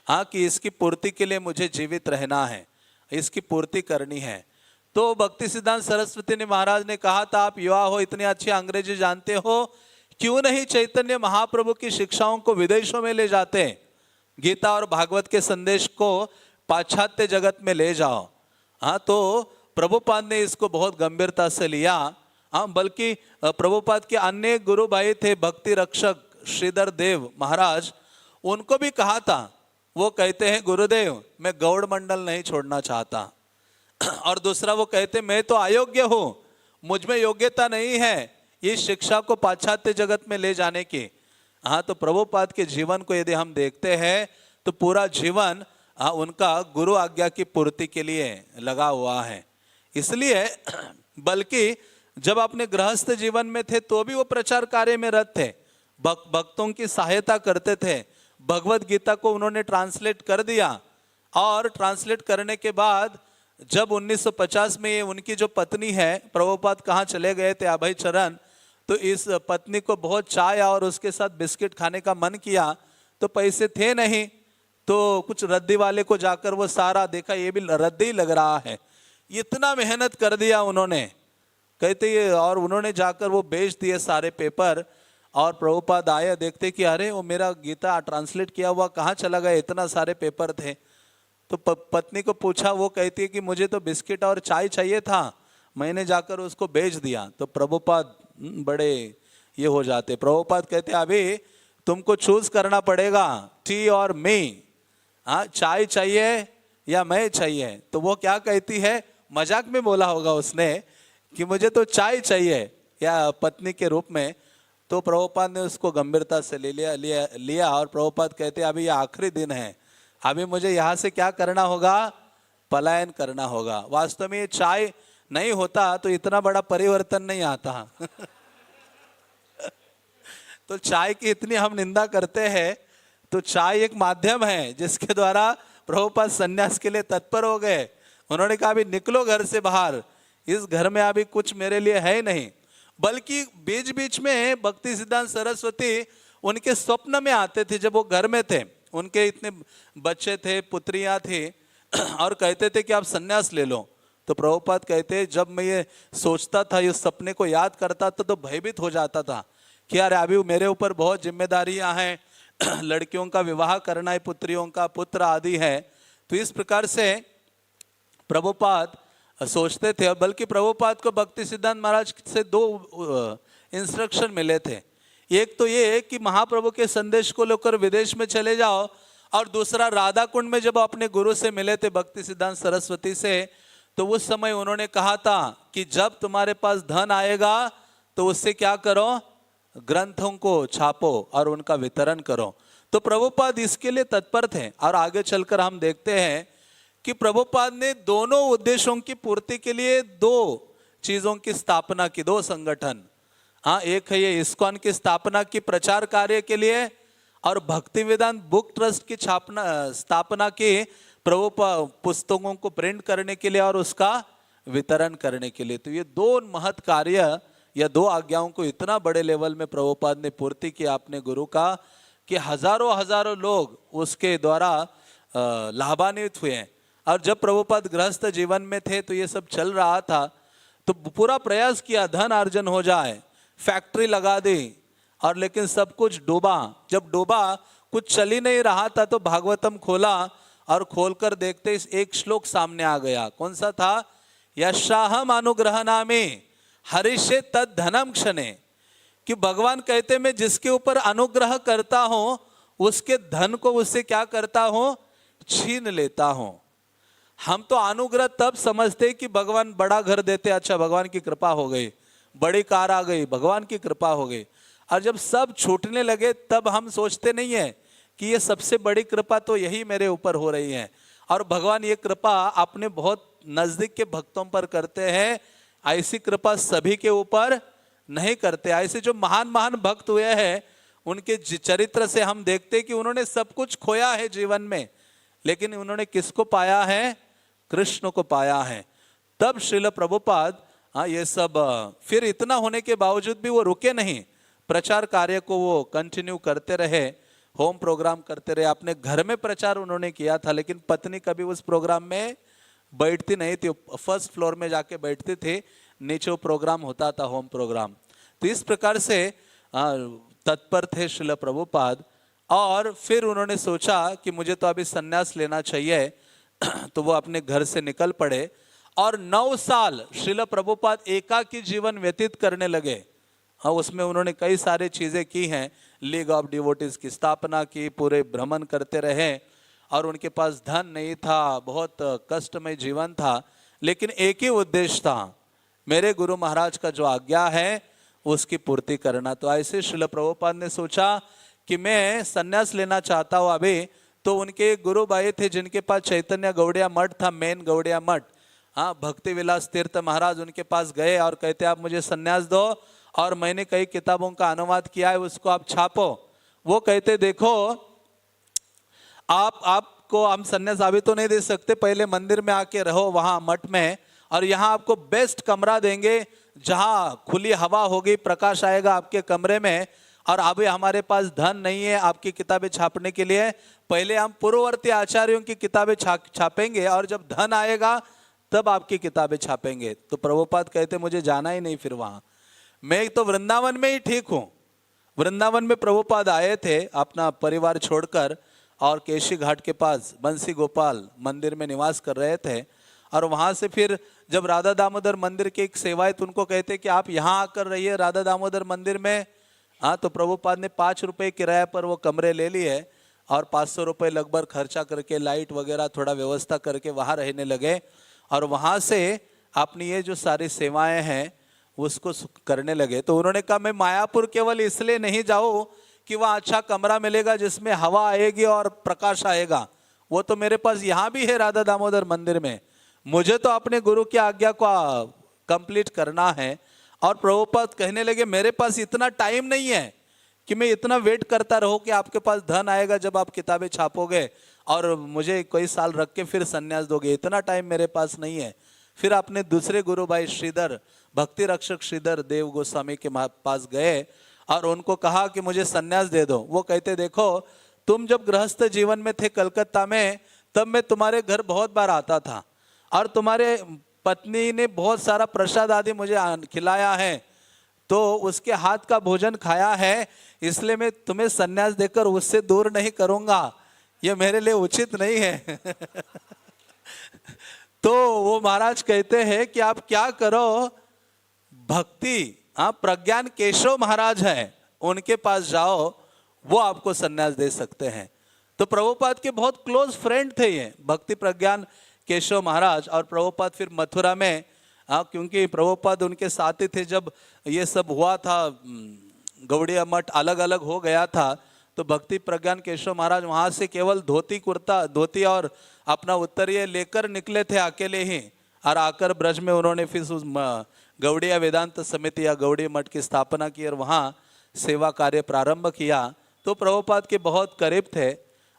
हाँ, कि इसकी पूर्ति के लिए मुझे जीवित रहना है, इसकी पूर्ति करनी है। तो भक्ति सिद्धांत सरस्वती ने महाराज ने कहा था, आप युवा हो, इतनी अच्छी अंग्रेजी जानते हो, क्यों नहीं चैतन्य महाप्रभु की शिक्षाओं को विदेशों में ले जाते, गीता और भागवत के संदेश को पाश्चात्य जगत में ले जाओ। हाँ, तो प्रभुपाद ने इसको बहुत गंभीरता से लिया। हाँ, बल्कि प्रभुपाद के अन्य गुरु भाई थे, भक्ति रक्षक श्रीधर देव महाराज, उनको भी कहा था। वो कहते हैं, गुरुदेव मैं गौड़ मंडल नहीं छोड़ना चाहता। और दूसरा वो कहते, मैं तो अयोग्य हूं, मुझ में योग्यता नहीं है इस शिक्षा को पाश्चात्य जगत में ले जाने की। हाँ, तो प्रभुपाद के जीवन को यदि हम देखते हैं तो पूरा जीवन उनका गुरु आज्ञा की पूर्ति के लिए लगा हुआ है। इसलिए बल्कि जब अपने गृहस्थ जीवन में थे तो भी वो प्रचार कार्य में रत थे, भक्तों की सहायता करते थे। भगवत गीता को उन्होंने ट्रांसलेट कर दिया और ट्रांसलेट करने के बाद जब 1950 में ये उनकी जो पत्नी है, प्रभुपाद कहाँ चले गए थे, अभय चरण, तो इस पत्नी को बहुत चाय और उसके साथ बिस्किट खाने का मन किया। तो पैसे थे नहीं, तो कुछ रद्दी वाले को जाकर वो सारा देखा, ये भी रद्दी लग रहा है। इतना मेहनत कर दिया उन्होंने, कहते ये, और उन्होंने जाकर वो बेच दिए सारे पेपर। और प्रभुपाद आए, देखते कि अरे वो मेरा गीता ट्रांसलेट किया हुआ कहाँ चला गया, इतना सारे पेपर थे। तो पत्नी को पूछा, वो कहती है कि मुझे तो बिस्किट और चाय चाहिए था, मैंने जाकर उसको बेच दिया। तो प्रभुपाद बड़े ये हो जाते। प्रभुपाद कहते अभी तुमको चूज करना पड़ेगा, टी और मी, हाँ, चाय चाहिए या मैं चाहिए। तो वो क्या कहती है, मजाक में बोला होगा उसने कि मुझे तो चाय चाहिए या पत्नी के रूप में। तो प्रभुपाद ने उसको गंभीरता से ले लिया और प्रभुपाद कहते अभी ये आखिरी दिन है, अभी मुझे यहाँ से क्या करना होगा, पलायन करना होगा। वास्तव में ये चाय नहीं होता तो इतना बड़ा परिवर्तन नहीं आता। तो चाय की इतनी हम निंदा करते हैं, तो चाय एक माध्यम है जिसके द्वारा प्रभुपाद सन्यास के लिए तत्पर हो गए। उन्होंने कहा अभी निकलो घर से बाहर, इस घर में अभी कुछ मेरे लिए है ही नहीं। बल्कि बीच बीच में भक्ति सिद्धांत सरस्वती उनके स्वप्न में आते थे जब वो घर में थे, उनके इतने बच्चे थे, पुत्रियां थी, और कहते थे कि आप सन्यास ले लो। तो प्रभुपाद कहते जब मैं ये सोचता था, इस सपने को याद करता था तो भयभीत हो जाता था कि यार अभी मेरे ऊपर बहुत जिम्मेदारियां हैं, लड़कियों का विवाह करना है, पुत्रियों का, पुत्र आदि है। तो इस प्रकार से प्रभुपाद सोचते थे। बल्कि प्रभुपाद को भक्ति सिद्धांत महाराज से दो इंस्ट्रक्शन मिले थे। एक तो ये कि महाप्रभु के संदेश को लेकर विदेश में चले जाओ, और दूसरा राधा कुंड में जब अपने गुरु से मिले थे भक्ति सिद्धांत सरस्वती से, तो उस समय उन्होंने कहा था कि जब तुम्हारे पास धन आएगा तो उससे क्या करो, ग्रंथों को छापो और उनका वितरण करो। तो प्रभुपाद इसके लिए तत्पर थे। और आगे चलकर हम देखते हैं कि प्रभुपाद ने दोनों उद्देश्यों की पूर्ति के लिए दो चीजों की स्थापना की, दो संगठन। हाँ, एक है ये इस्कॉन की स्थापना की प्रचार कार्य के लिए, और भक्ति वेदांत बुक ट्रस्ट की स्थापना की प्रभुपाद पुस्तकों को प्रिंट करने के लिए और उसका वितरण करने के लिए। तो ये दो महत् कार्य या दो आज्ञाओं को इतना बड़े लेवल में प्रभुपाद ने पूर्ति किया अपने गुरु का, कि हजारों हजारों लोग उसके द्वारा लाभान्वित हुए। और जब प्रभुपाद गृहस्थ जीवन में थे तो ये सब चल रहा था, तो पूरा प्रयास किया धन अर्जन हो जाए, फैक्ट्री लगा दी, और लेकिन सब कुछ डूबा। जब डूबा, कुछ चल ही नहीं रहा था, तो भागवतम खोला और खोलकर देखते एक श्लोक सामने आ गया। कौन सा था? यशाहम अनुग्रह नामे हरिषे तद धनम क्षणे, कि भगवान कहते मैं जिसके ऊपर अनुग्रह करता हूं उसके धन को उससे क्या करता हूं, छीन लेता हूं। हम तो अनुग्रह तब समझते कि भगवान बड़ा घर देते, अच्छा भगवान की कृपा हो गई, बड़ी कार आ गई, भगवान की कृपा हो गई। और जब सब छूटने लगे तब हम सोचते नहीं है कि ये सबसे बड़ी कृपा तो यही मेरे ऊपर हो रही है। और भगवान ये कृपा अपने बहुत नजदीक के भक्तों पर करते हैं, ऐसी कृपा सभी के ऊपर नहीं करते। ऐसे जो महान महान भक्त हुए हैं उनके चरित्र से हम देखते कि उन्होंने सब कुछ खोया है जीवन में, लेकिन उन्होंने किसको पाया है? कृष्ण को पाया है। तब श्रील प्रभुपाद ये सब, फिर इतना होने के बावजूद भी वो रुके नहीं, प्रचार कार्य को वो कंटिन्यू करते रहे, होम प्रोग्राम करते रहे। अपने घर में प्रचार उन्होंने किया था, लेकिन पत्नी कभी उस प्रोग्राम में बैठती नहीं थी, फर्स्ट फ्लोर में जाके बैठती थी, नीचे वो प्रोग्राम होता था, होम प्रोग्राम। तो इस प्रकार से तत्पर थे श्रील प्रभुपाद। और फिर उन्होंने सोचा कि मुझे तो अभी संन्यास लेना चाहिए, तो वो अपने घर से निकल पड़े और 9 साल श्रील प्रभुपाद एकाकी जीवन व्यतीत करने लगे। हाँ, उसमें उन्होंने कई सारी चीजें की हैं, लीग ऑफ डिवोटीज की स्थापना की, पूरे भ्रमण करते रहे, और उनके पास धन नहीं था, बहुत कष्टमय जीवन था, लेकिन एक ही उद्देश्य था, मेरे गुरु महाराज का जो आज्ञा है उसकी पूर्ति करना। तो ऐसे श्रील प्रभुपाद ने सोचा कि मैं संन्यास लेना चाहता हूँ अभी। तो उनके गुरु भाई थे जिनके पास चैतन्य गौड़िया मठ था, मेन गौड़िया मठ। हाँ, भक्ति विलास तीर्थ महाराज उनके पास गए और कहते आप मुझे संन्यास दो, और मैंने कई किताबों का अनुवाद किया है, उसको आप छापो। वो कहते देखो आपको हम संन्यास अभी तो नहीं दे सकते, पहले मंदिर में आके रहो वहां मठ में, और यहाँ आपको बेस्ट कमरा देंगे जहाँ खुली हवा होगी, प्रकाश आएगा आपके कमरे में, और अभी हमारे पास धन नहीं है आपकी किताबें छापने के लिए, पहले हम पूर्ववर्ती आचार्यों की किताबें छापेंगे, और जब धन आएगा तब आपकी किताबें छापेंगे। तो प्रभुपाद कहते मुझे जाना ही नहीं फिर वहाँ, मैं तो वृंदावन में ही ठीक हूँ। वृंदावन में प्रभुपाद आए थे अपना परिवार छोड़कर, और केशी घाट के पास बंसी गोपाल मंदिर में निवास कर रहे थे। और वहाँ से फिर जब राधा दामोदर मंदिर की एक सेवायत उनको कहते कि आप यहाँ आकर रहिए राधा दामोदर मंदिर में। हाँ, तो प्रभुपाद ने 5 रुपये किराए पर वो कमरे ले लिए, और 500 रुपये लगभग खर्चा करके लाइट वगैरह थोड़ा व्यवस्था करके वहाँ रहने लगे, और वहाँ से अपनी ये जो सारी सेवाएं हैं उसको करने लगे। तो उन्होंने कहा मैं मायापुर केवल इसलिए नहीं जाऊँ कि वहाँ अच्छा कमरा मिलेगा जिसमें हवा आएगी और प्रकाश आएगा, वो तो मेरे पास यहाँ भी है राधा दामोदर मंदिर में, मुझे तो अपने गुरु की आज्ञा को कंप्लीट करना है। और प्रभुपाद कहने लगे मेरे पास इतना टाइम नहीं है कि मैं इतना वेट करता रहूं कि आपके पास धन आएगा जब आप किताबें छापोगे और मुझे कोई साल रख के फिर सन्यास दोगे, इतना टाइम मेरे पास नहीं है। फिर अपने दूसरे गुरु भाई श्रीधर, भक्ति रक्षक श्रीधर देव गोस्वामी के पास गए और उनको कहा कि मुझे सन्यास दे दो। वो कहते देखो तुम जब गृहस्थ जीवन में थे कलकत्ता में, तब मैं तुम्हारे घर बहुत बार आता था और तुम्हारे पत्नी ने बहुत सारा प्रसाद आदि मुझे खिलाया है, तो उसके हाथ का भोजन खाया है, इसलिए मैं तुम्हें सन्यास देकर उससे दूर नहीं करूंगा, ये मेरे लिए उचित नहीं है। तो वो महाराज कहते हैं कि आप क्या करो, भक्ति प्रज्ञान केशव महाराज हैं, उनके पास जाओ, वो आपको सन्यास दे सकते हैं। तो प्रभुपाद के बहुत क्लोज फ्रेंड थे ये भक्ति प्रज्ञान केशव महाराज। और प्रभुपाद फिर मथुरा में, क्योंकि प्रभुपाद उनके साथी थे जब ये सब हुआ था, गौड़िया मठ अलग अलग हो गया था, तो भक्ति प्रज्ञान केशव महाराज वहाँ से केवल धोती और अपना उत्तरीय लेकर निकले थे अकेले ही, और आकर ब्रज में उन्होंने फिर उस गौड़िया वेदांत समिति या गौड़ी मठ की स्थापना की और वहाँ सेवा कार्य प्रारंभ किया। तो प्रभुपाद के बहुत करीब थे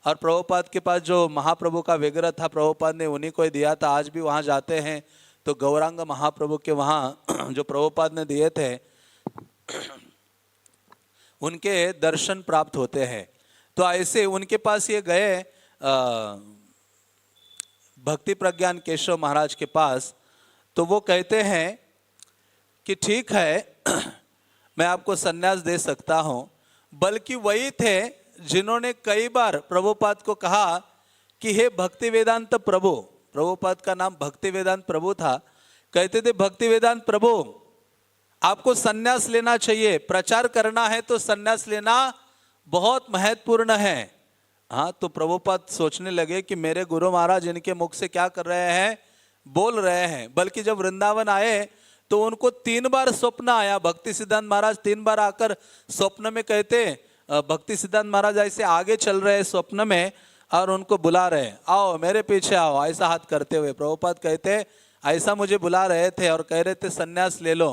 और प्रभुपाद के पास जो महाप्रभु का विग्रह था प्रभुपाद ने उन्हीं को ही दिया था। आज भी वहाँ जाते हैं तो गौरांग महाप्रभु के वहाँ जो प्रभुपाद ने दिए थे उनके दर्शन प्राप्त होते हैं। तो ऐसे उनके पास ये गए भक्ति प्रज्ञान केशव महाराज के पास, तो वो कहते हैं कि ठीक है मैं आपको सन्यास दे सकता हूँ। बल्कि वही थे जिन्होंने कई बार प्रभुपाद को कहा कि हे भक्ति वेदांत प्रभु, प्रभुपाद का नाम भक्ति वेदांत प्रभु था, कहते थे भक्ति वेदांत प्रभु आपको सन्यास लेना चाहिए, प्रचार करना है तो सन्यास लेना बहुत महत्वपूर्ण है। हाँ, तो प्रभुपाद सोचने लगे कि मेरे गुरु महाराज इनके मुख से क्या कर रहे हैं, बोल रहे हैं। बल्कि जब वृंदावन आए तो उनको 3 बार स्वप्न आया, भक्ति सिद्धांत महाराज 3 बार आकर स्वप्न में कहते, भक्ति सिद्धांत महाराज ऐसे आगे चल रहे स्वप्न में और उनको बुला रहे, आओ मेरे पीछे आओ, ऐसा हाथ करते हुए। प्रभुपाद कहते ऐसा मुझे बुला रहे थे और कह रहे थे सन्यास ले लो।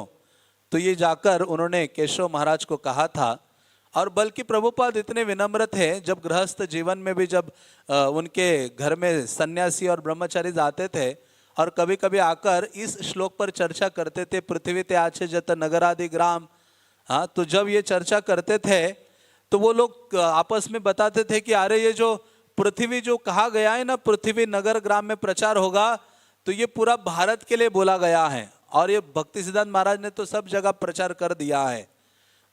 तो ये जाकर उन्होंने केशव महाराज को कहा था। और बल्कि प्रभुपाद इतने विनम्र थे, जब गृहस्थ जीवन में भी जब उनके घर में सन्यासी और ब्रह्मचारी आते थे और कभी कभी आकर इस श्लोक पर चर्चा करते थे, पृथ्वी ते आछे जत नगरादि ग्राम। हाँ, तो जब ये चर्चा करते थे तो वो लोग आपस में बताते थे कि अरे ये जो पृथ्वी जो कहा गया है ना, पृथ्वी नगर ग्राम में प्रचार होगा, तो ये पूरा भारत के लिए बोला गया है और ये भक्ति सिद्धांत महाराज ने तो सब जगह प्रचार कर दिया है।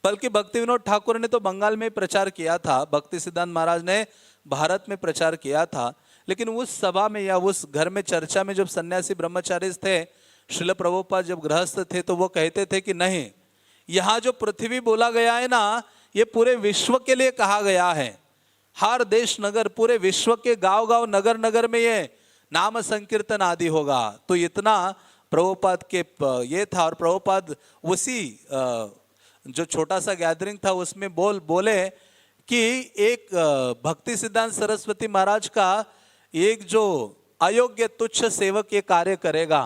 बल्कि भक्ति विनोद ठाकुर ने तो बंगाल में प्रचार किया था, भक्ति सिद्धांत महाराज ने भारत में प्रचार किया था। लेकिन उस सभा में या उस घर में चर्चा में जब सन्यासी ब्रह्मचारी थे, श्रील प्रभुपाद जब गृहस्थ थे, तो वो कहते थे कि नहीं, यहाँ जो पृथ्वी बोला गया है ना, ये पूरे विश्व के लिए कहा गया है। हर देश नगर, पूरे विश्व के गांव गांव नगर नगर में ये नाम संकीर्तन आदि होगा। तो इतना प्रभुपाद के ये था। और प्रभुपाद उसी जो छोटा सा गैदरिंग था उसमें बोले कि एक भक्ति सिद्धांत सरस्वती महाराज का एक जो अयोग्य तुच्छ सेवक ये कार्य करेगा।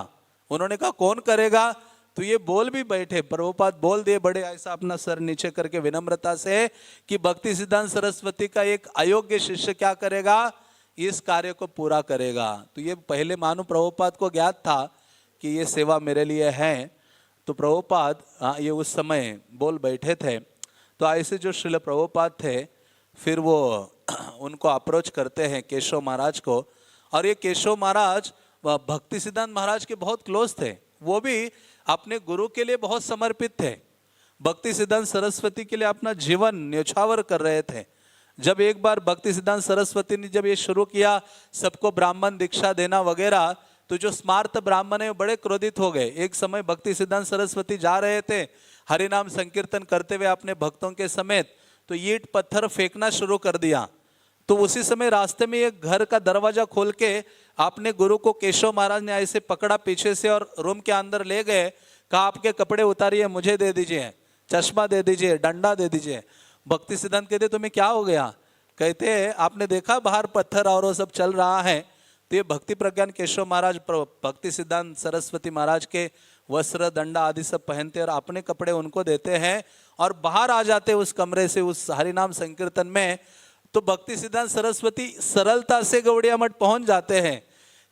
उन्होंने कहा कौन करेगा, तो ये बोल भी बैठे, प्रभुपाद बोल दिए बड़े ऐसा अपना सर नीचे करके विनम्रता से कि भक्ति सिद्धांत सरस्वती का एक अयोग्य शिष्य क्या करेगा, इस कार्य को पूरा करेगा। तो ये पहले मानो प्रभुपाद को ज्ञात था कि ये सेवा मेरे लिए है। तो प्रभुपाद ये उस समय बोल बैठे थे। तो ऐसे जो श्रील प्रभुपाद थे, फिर वो उनको अप्रोच करते हैं केशव महाराज को। और ये केशव महाराज भक्ति सिद्धांत महाराज के बहुत क्लोज थे, वो भी अपने गुरु के लिए बहुत समर्पित थे। भक्ति सिद्धांत सरस्वती के लिए अपना जीवन न्योछावर कर रहे थे। जब एक बार भक्ति सिद्धांत सरस्वती ने जब ये शुरू किया सबको ब्राह्मण दीक्षा देना वगैरह, तो जो स्मार्त ब्राह्मण है बड़े क्रोधित हो गए। एक समय भक्ति सिद्धांत सरस्वती जा रहे थे हरि नाम संकीर्तन करते हुए अपने भक्तों के समेत, तो ईंट पत्थर फेंकना शुरू कर दिया। तो उसी समय रास्ते में एक घर का दरवाजा खोल के अपने गुरु को केशव महाराज ने ऐसे पकड़ा पीछे से और रूम के अंदर ले गए। कहा आपके कपड़े उतारिए, मुझे दे दीजिए, चश्मा दे दीजिए, डंडा दे दीजिए। भक्ति सिद्धांत कहते तुम्हें क्या हो गया? कहते हैं आपने देखा बाहर पत्थर और वो सब चल रहा है, तो ये भक्ति प्रज्ञान केशव महाराज भक्ति सिद्धांत सरस्वती महाराज के वस्त्र दंडा आदि सब पहनते और अपने कपड़े उनको देते हैं और बाहर आ जाते उस कमरे से उस हरिनाम संकीर्तन में। तो भक्ति सिद्धांत सरस्वती सरलता से गौड़िया मठ पहुंच जाते हैं,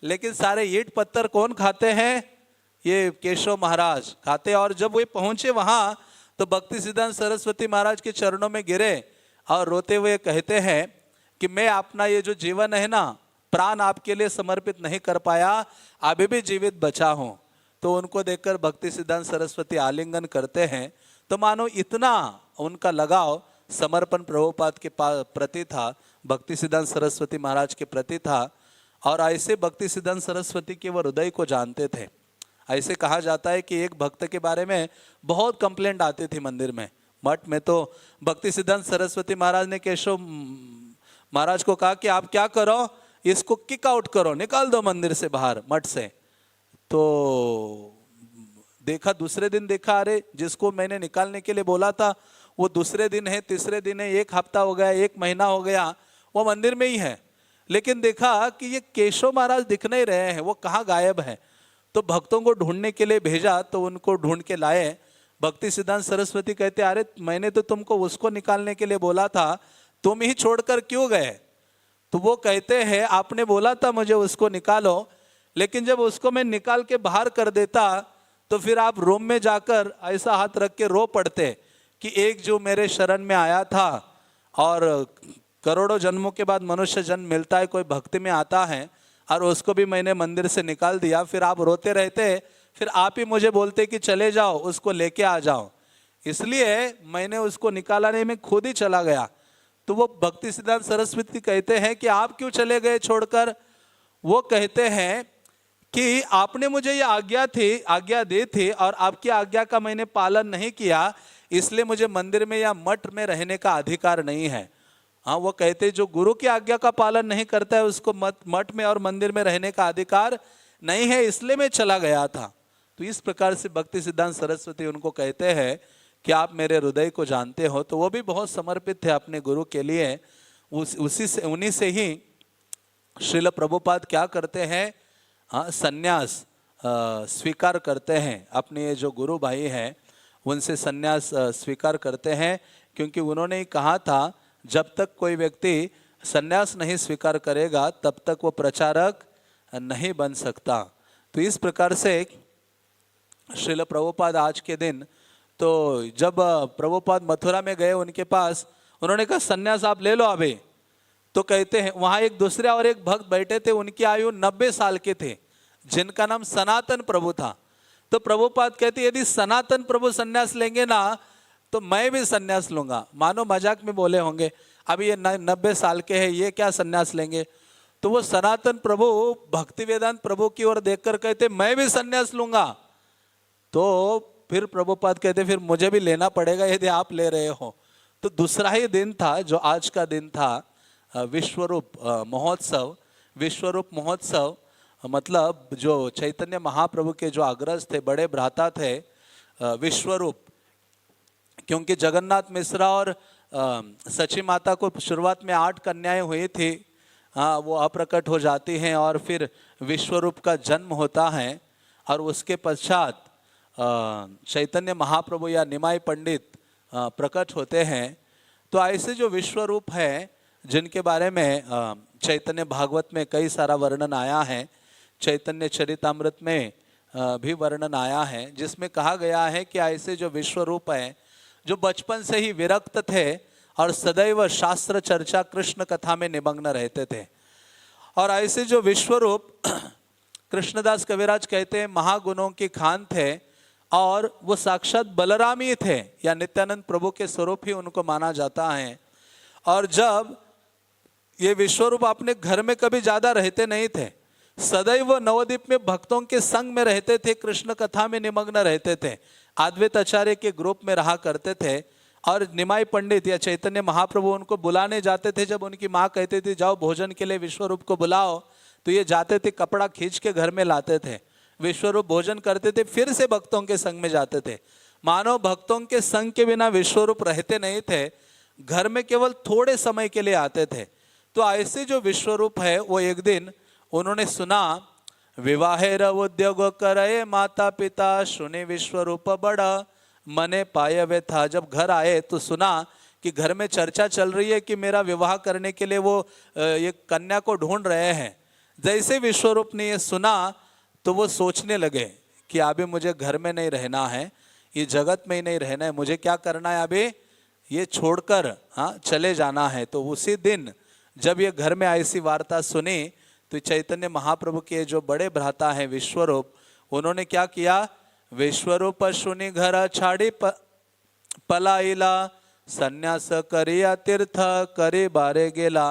लेकिन सारे ईंट पत्थर कौन खाते हैं? ये केशव महाराज खाते। और जब वे पहुंचे वहां तो भक्ति सिद्धांत सरस्वती महाराज के चरणों में गिरे और रोते हुए कहते हैं कि मैं अपना ये जो जीवन है ना, प्राण आपके लिए समर्पित नहीं कर पाया, अभी भी जीवित बचा हूं। तो उनको देखकर भक्ति सिद्धांत सरस्वती आलिंगन करते हैं। तो मानो इतना उनका लगाव समर्पण प्रभुपाद के प्रति था, भक्ति सिद्धांत सरस्वती महाराज के प्रति था। और ऐसे भक्ति सिद्धांत सरस्वती के वो हृदय को जानते थे। ऐसे कहा जाता है कि एक भक्त के बारे में बहुत कंप्लेंट आती थी मंदिर में, मठ में। तो भक्ति सिद्धांत सरस्वती महाराज ने केशव महाराज को कहा कि आप क्या करो, इसको किक आउट करो, निकाल दो मंदिर से बाहर, मठ से। तो देखा, दूसरे दिन देखा, अरे जिसको मैंने निकालने के लिए बोला था वो दूसरे दिन है, तीसरे दिन है, एक हफ्ता हो गया, एक महीना हो गया, वो मंदिर में ही है। लेकिन देखा कि ये केशव महाराज दिख नहीं रहे हैं, वो कहाँ गायब है। तो भक्तों को ढूंढने के लिए भेजा, तो उनको ढूंढ के लाए। भक्ति सिद्धांत सरस्वती कहते, अरे मैंने तो तुमको उसको निकालने के लिए बोला था, तुम ही छोड़कर क्यों गए? तो वो कहते हैं आपने बोला था मुझे उसको निकालो, लेकिन जब उसको मैं निकाल के बाहर कर देता तो फिर आप रूम में जाकर ऐसा हाथ रख के रो पड़ते कि एक जो मेरे शरण में आया था, और करोड़ों जन्मों के बाद मनुष्य जन्म मिलता है, कोई भक्ति में आता है, और उसको भी मैंने मंदिर से निकाल दिया। फिर आप रोते रहते, फिर आप ही मुझे बोलते कि चले जाओ, उसको लेके आ जाओ। इसलिए मैंने उसको निकालने में खुद ही चला गया। तो वो भक्ति सिद्धांत सरस्वती कहते हैं कि आप क्यों चले गए छोड़कर? वो कहते हैं कि आपने मुझे ये आज्ञा दी थी और आपकी आज्ञा का मैंने पालन नहीं किया, इसलिए मुझे मंदिर में या मठ में रहने का अधिकार नहीं है। हाँ, वो कहते जो गुरु की आज्ञा का पालन नहीं करता है उसको मठ में और मंदिर में रहने का अधिकार नहीं है, इसलिए मैं चला गया था। तो इस प्रकार से भक्ति सिद्धांत सरस्वती उनको कहते हैं कि आप मेरे हृदय को जानते हो। तो वो भी बहुत समर्पित थे अपने गुरु के लिए। उन्हीं से ही श्रील प्रभुपाद क्या करते हैं, हाँ, संन्यास स्वीकार करते हैं। अपने ये जो गुरु भाई हैं उनसे संन्यास स्वीकार करते हैं, क्योंकि उन्होंने ही कहा था जब तक कोई व्यक्ति संन्यास नहीं स्वीकार करेगा तब तक वो प्रचारक नहीं बन सकता। तो इस प्रकार से श्रील प्रभुपाद आज के दिन, तो जब प्रभुपाद मथुरा में गए उनके पास, उन्होंने कहा संन्यास आप ले लो अभी। तो कहते हैं वहाँ एक दूसरे और एक भक्त बैठे थे, उनकी आयु 90 साल के थे, जिनका नाम सनातन प्रभु था। तो प्रभुपाद कहते यदि सनातन प्रभु संन्यास लेंगे ना तो मैं भी संन्यास लूंगा। मानो मजाक में बोले होंगे, अभी ये 90 साल के हैं, ये क्या संन्यास लेंगे? तो वो सनातन प्रभु भक्ति वेदांत प्रभु की ओर देखकर कहते मैं भी संन्यास लूंगा। तो फिर प्रभुपाद कहते फिर मुझे भी लेना पड़ेगा यदि आप ले रहे हो। तो दूसरा ही दिन था जो आज का दिन था, विश्वरूप महोत्सव। विश्वरूप महोत्सव मतलब जो चैतन्य महाप्रभु के जो अग्रज थे, बड़े भ्राता थे विश्वरूप, क्योंकि जगन्नाथ मिश्रा और सची माता को शुरुआत में 8 कन्याएं हुई थी, हाँ, वो अप्रकट हो जाती हैं और फिर विश्वरूप का जन्म होता है। और उसके पश्चात चैतन्य महाप्रभु या निमाई पंडित प्रकट होते हैं। तो ऐसे जो विश्वरूप है जिनके बारे में चैतन्य भागवत में कई सारा वर्णन आया है, चैतन्य चरितामृत में भी वर्णन आया है, जिसमें कहा गया है कि ऐसे जो विश्वरूप है जो बचपन से ही विरक्त थे और सदैव शास्त्र चर्चा कृष्ण कथा में निमग्न रहते थे। और ऐसे जो विश्वरूप कृष्णदास कविराज कहते हैं महागुणों की खान थे और वो साक्षात बलराम ही थे या नित्यानंद प्रभु के स्वरूप ही उनको माना जाता है। और जब ये विश्वरूप अपने घर में कभी ज्यादा रहते नहीं थे, सदैव नवद्वीप में भक्तों के संग में रहते थे, कृष्ण कथा में निमग्न रहते थे, अद्वैत आचार्य के ग्रुप में रहा करते थे। और निमाई पंडित या चैतन्य महाप्रभु उनको बुलाने जाते थे। जब उनकी माँ कहती थी जाओ भोजन के लिए विश्वरूप को बुलाओ, तो ये जाते थे, कपड़ा खींच के घर में लाते थे, विश्वरूप भोजन करते थे, फिर से भक्तों के संग में जाते थे। मानो भक्तों के संग के बिना विश्वरूप रहते नहीं थे। घर में केवल थोड़े समय के लिए आते थे। तो ऐसे जो विश्वरूप है वो एक दिन उन्होंने सुना, विवाहेर उद्योग करे माता पिता सुने विश्वरूप बड़ा मने पाय वे था। जब घर आए तो सुना कि घर में चर्चा चल रही है कि मेरा विवाह करने के लिए वो ये कन्या को ढूंढ रहे हैं। जैसे विश्वरूप ने ये सुना तो वो सोचने लगे कि अभी मुझे घर में नहीं रहना है, ये जगत में ही नहीं रहना है, मुझे क्या करना है, अभी ये छोड़कर चले जाना है। तो उसी दिन जब ये घर में ऐसी वार्ता सुनी तो चैतन्य महाप्रभु के जो बड़े भ्राता हैं विश्वरूप, उन्होंने क्या किया, विश्वरूप सुनी घर छाड़ी पलाइला संन्यास करिया तीर्थ करे बारे गेला।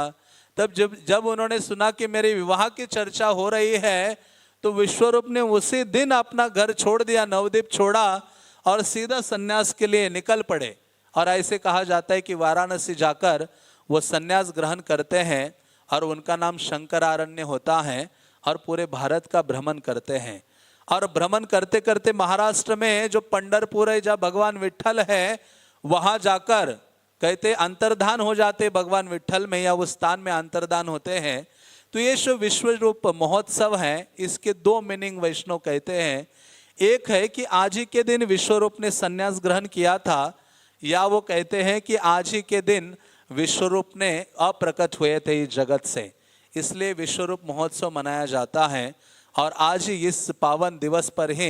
तब जब उन्होंने सुना कि मेरे विवाह की चर्चा हो रही है तो विश्वरूप ने उसी दिन अपना घर छोड़ दिया, नवद्वीप छोड़ा और सीधा संन्यास के लिए निकल पड़े। और ऐसे कहा जाता है कि वाराणसी जाकर वो संन्यास ग्रहण करते हैं और उनका नाम शंकरारण्य होता है और पूरे भारत का भ्रमण करते हैं। और भ्रमण करते करते महाराष्ट्र में जो पंढरपुर है जहाँ भगवान विट्ठल है, वहां जाकर कहते अंतर्धान हो जाते भगवान विट्ठल में, या उस स्थान में अंतर्धान होते हैं। तो ये जो विश्व रूप महोत्सव है, इसके दो मीनिंग वैष्णव कहते हैं। एक है कि आज ही के दिन विश्वरूप ने संन्यास ग्रहण किया था, या वो कहते हैं कि आज ही के दिन विश्वरूप ने अप्रकट हुए थे इस जगत से, इसलिए विश्वरूप महोत्सव मनाया जाता है। और आज ही इस पावन दिवस पर ही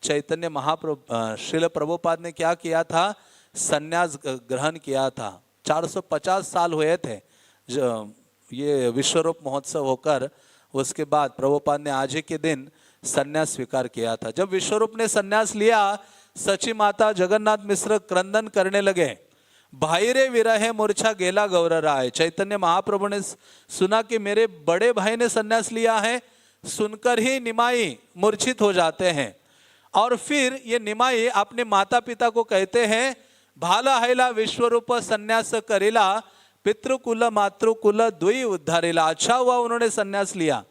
चैतन्य महाप्रभु श्रील प्रभुपाद ने क्या किया था, संन्यास ग्रहण किया था। 450 साल हुए थे जो ये विश्वरूप महोत्सव होकर, उसके बाद प्रभुपाद ने आज ही के दिन संन्यास स्वीकार किया था। जब विश्वरूप ने संन्यास लिया, सची माता जगन्नाथ मिश्र क्रंदन करने लगे, भाई रे विरहे मूर्छा गेला गौर राय। चैतन्य महाप्रभु ने सुना कि मेरे बड़े भाई ने संन्यास लिया है, सुनकर ही निमाई मूर्छित हो जाते हैं। और फिर ये निमाई अपने माता पिता को कहते हैं, भाला हैला विश्वरूप संन्यास करेला पितृकुल मातृकुल दुई उद्धारेला। अच्छा हुआ उन्होंने संन्यास लिया,